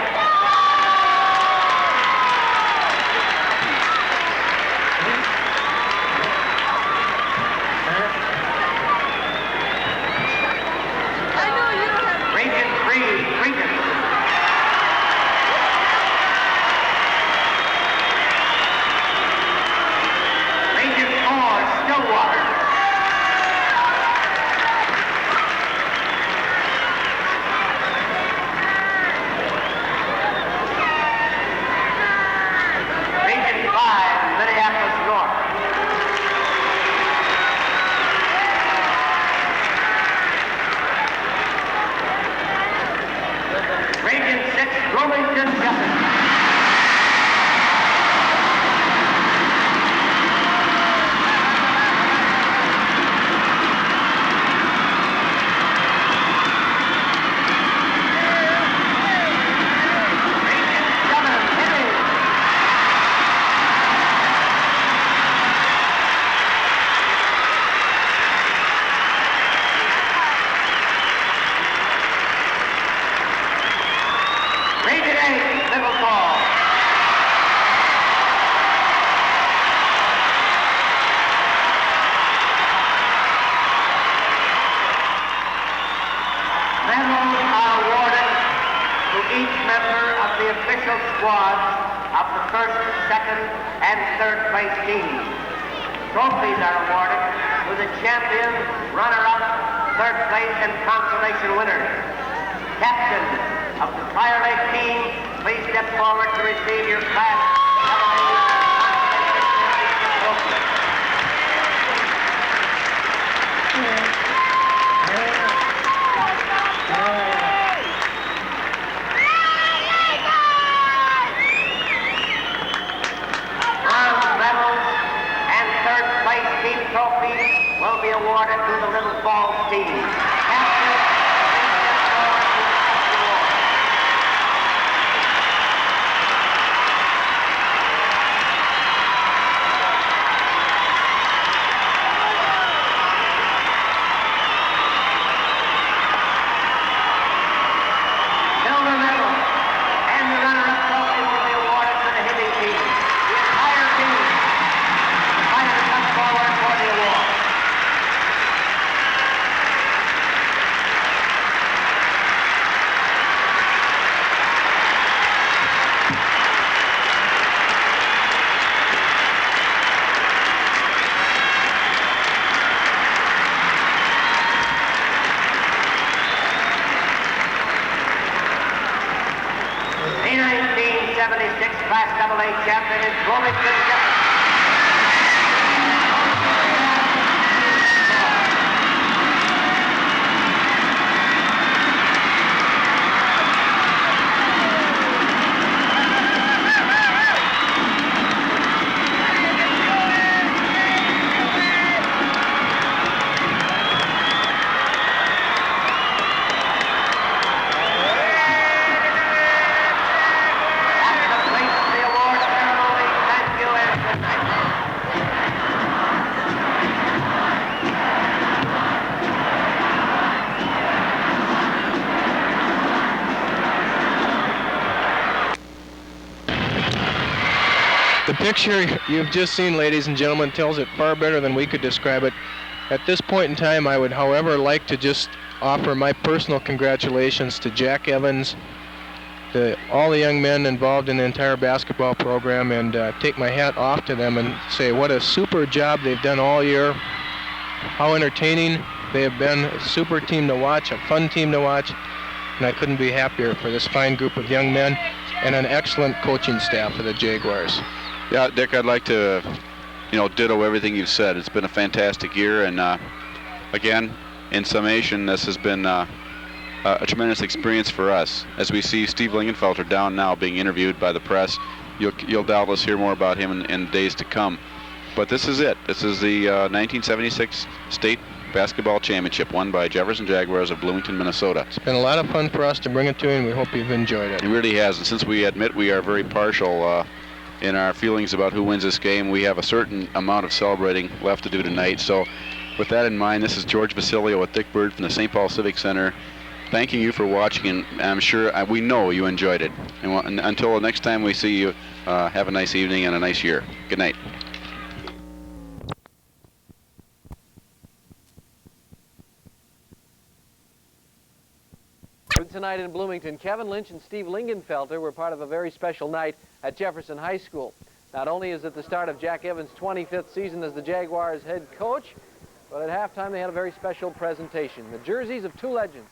Region 3, Lincoln. Region 4, Stillwater. Region 5, Minneapolis North. Region 6, Bloomington, Jefferson. Region 7, Hibbing. Region 8, Little Falls. Medals are awarded to each member of the official squads of the first, second, and third place teams. Trophies are awarded to the champion, runner-up, third place, and consolation winners. Captain of the Fire Lake team, please step forward to receive your class trophy. Bronze medals and third place team trophies will be awarded to the Little Falls team. Captain, please step forward to accept the award. Silver medal and the runner-up trophy will be awarded to the Hibbing team. The entire team invited to come forward for the award. The 1976 Class AA champion is Bloomington, Jefferson. The picture you've just seen, ladies and gentlemen, tells it far better than we could describe it. At this point in time, I would, however, like to just offer my personal congratulations to Jack Evans, all the young men involved in the entire basketball program, and take my hat off to them and say what a super job they've done all year, how entertaining they have been, a super team to watch, a fun team to watch, and I couldn't be happier for this fine group of young men and an excellent coaching staff for the Jaguars. Yeah, Dick, I'd like to, ditto everything you've said. It's been a fantastic year, and again, in summation, this has been a tremendous experience for us. As we see Steve Lingenfelter down now being interviewed by the press, you'll doubtless hear more about him in days to come. But this is it. This is the 1976 State Basketball Championship won by Jefferson Jaguars of Bloomington, Minnesota. It's been a lot of fun for us to bring it to you, and we hope you've enjoyed it. It really has, and since we admit we are very partial in our feelings about who wins this game, we have a certain amount of celebrating left to do tonight. So with that in mind, this is George Vasilio with Dick Bird from the St. Paul Civic Center, thanking you for watching, and I'm sure we know you enjoyed it. And until the next time we see you, have a nice evening and a nice year. Good night. Tonight in Bloomington, Kevin Lynch and Steve Lingenfelter were part of a very special night at Jefferson High School. Not only is it the start of Jack Evans' 25th season as the Jaguars head coach, but at halftime they had a very special presentation. The jerseys of two legends,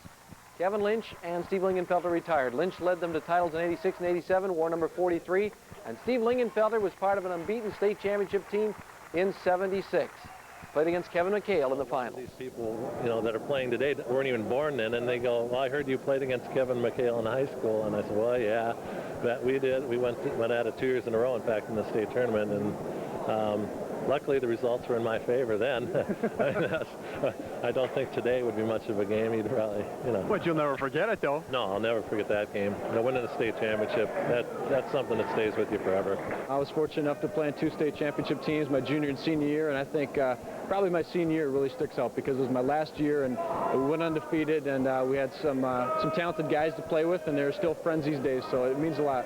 Kevin Lynch and Steve Lingenfelter, retired. Lynch led them to titles in '86 and '87, wore number 43, and Steve Lingenfelter was part of an unbeaten state championship team in '76. Played against Kevin McHale in the finals. These people, that are playing today weren't even born then, and they go, well, I heard you played against Kevin McHale in high school, and I said, well, yeah, but we did. We went at it 2 years in a row, in fact, in the state tournament, and luckily the results were in my favor then. I don't think today would be much of a game. You'd probably, But you'll never forget it, though. No, I'll never forget that game. Winning the state championship, that's something that stays with you forever. I was fortunate enough to play in two state championship teams my junior and senior year, and I think probably my senior year really sticks out because it was my last year, and we went undefeated, and we had some talented guys to play with, and they're still friends these days, so it means a lot.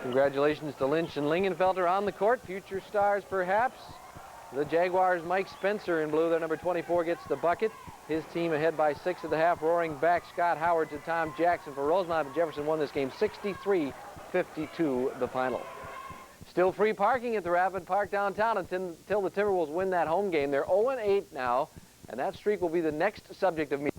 Congratulations to Lynch and Lingenfelter on the court. Future stars, perhaps. The Jaguars' Mike Spencer in blue. Their number 24 gets the bucket. His team ahead by 6 at the half. Roaring back Scott Howard to Tom Jackson for Rosemont. But Jefferson won this game 63-52, the final. Still free parking at the Rapid Park downtown until the Timberwolves win that home game. They're 0-8 now, and that streak will be the next subject of meeting.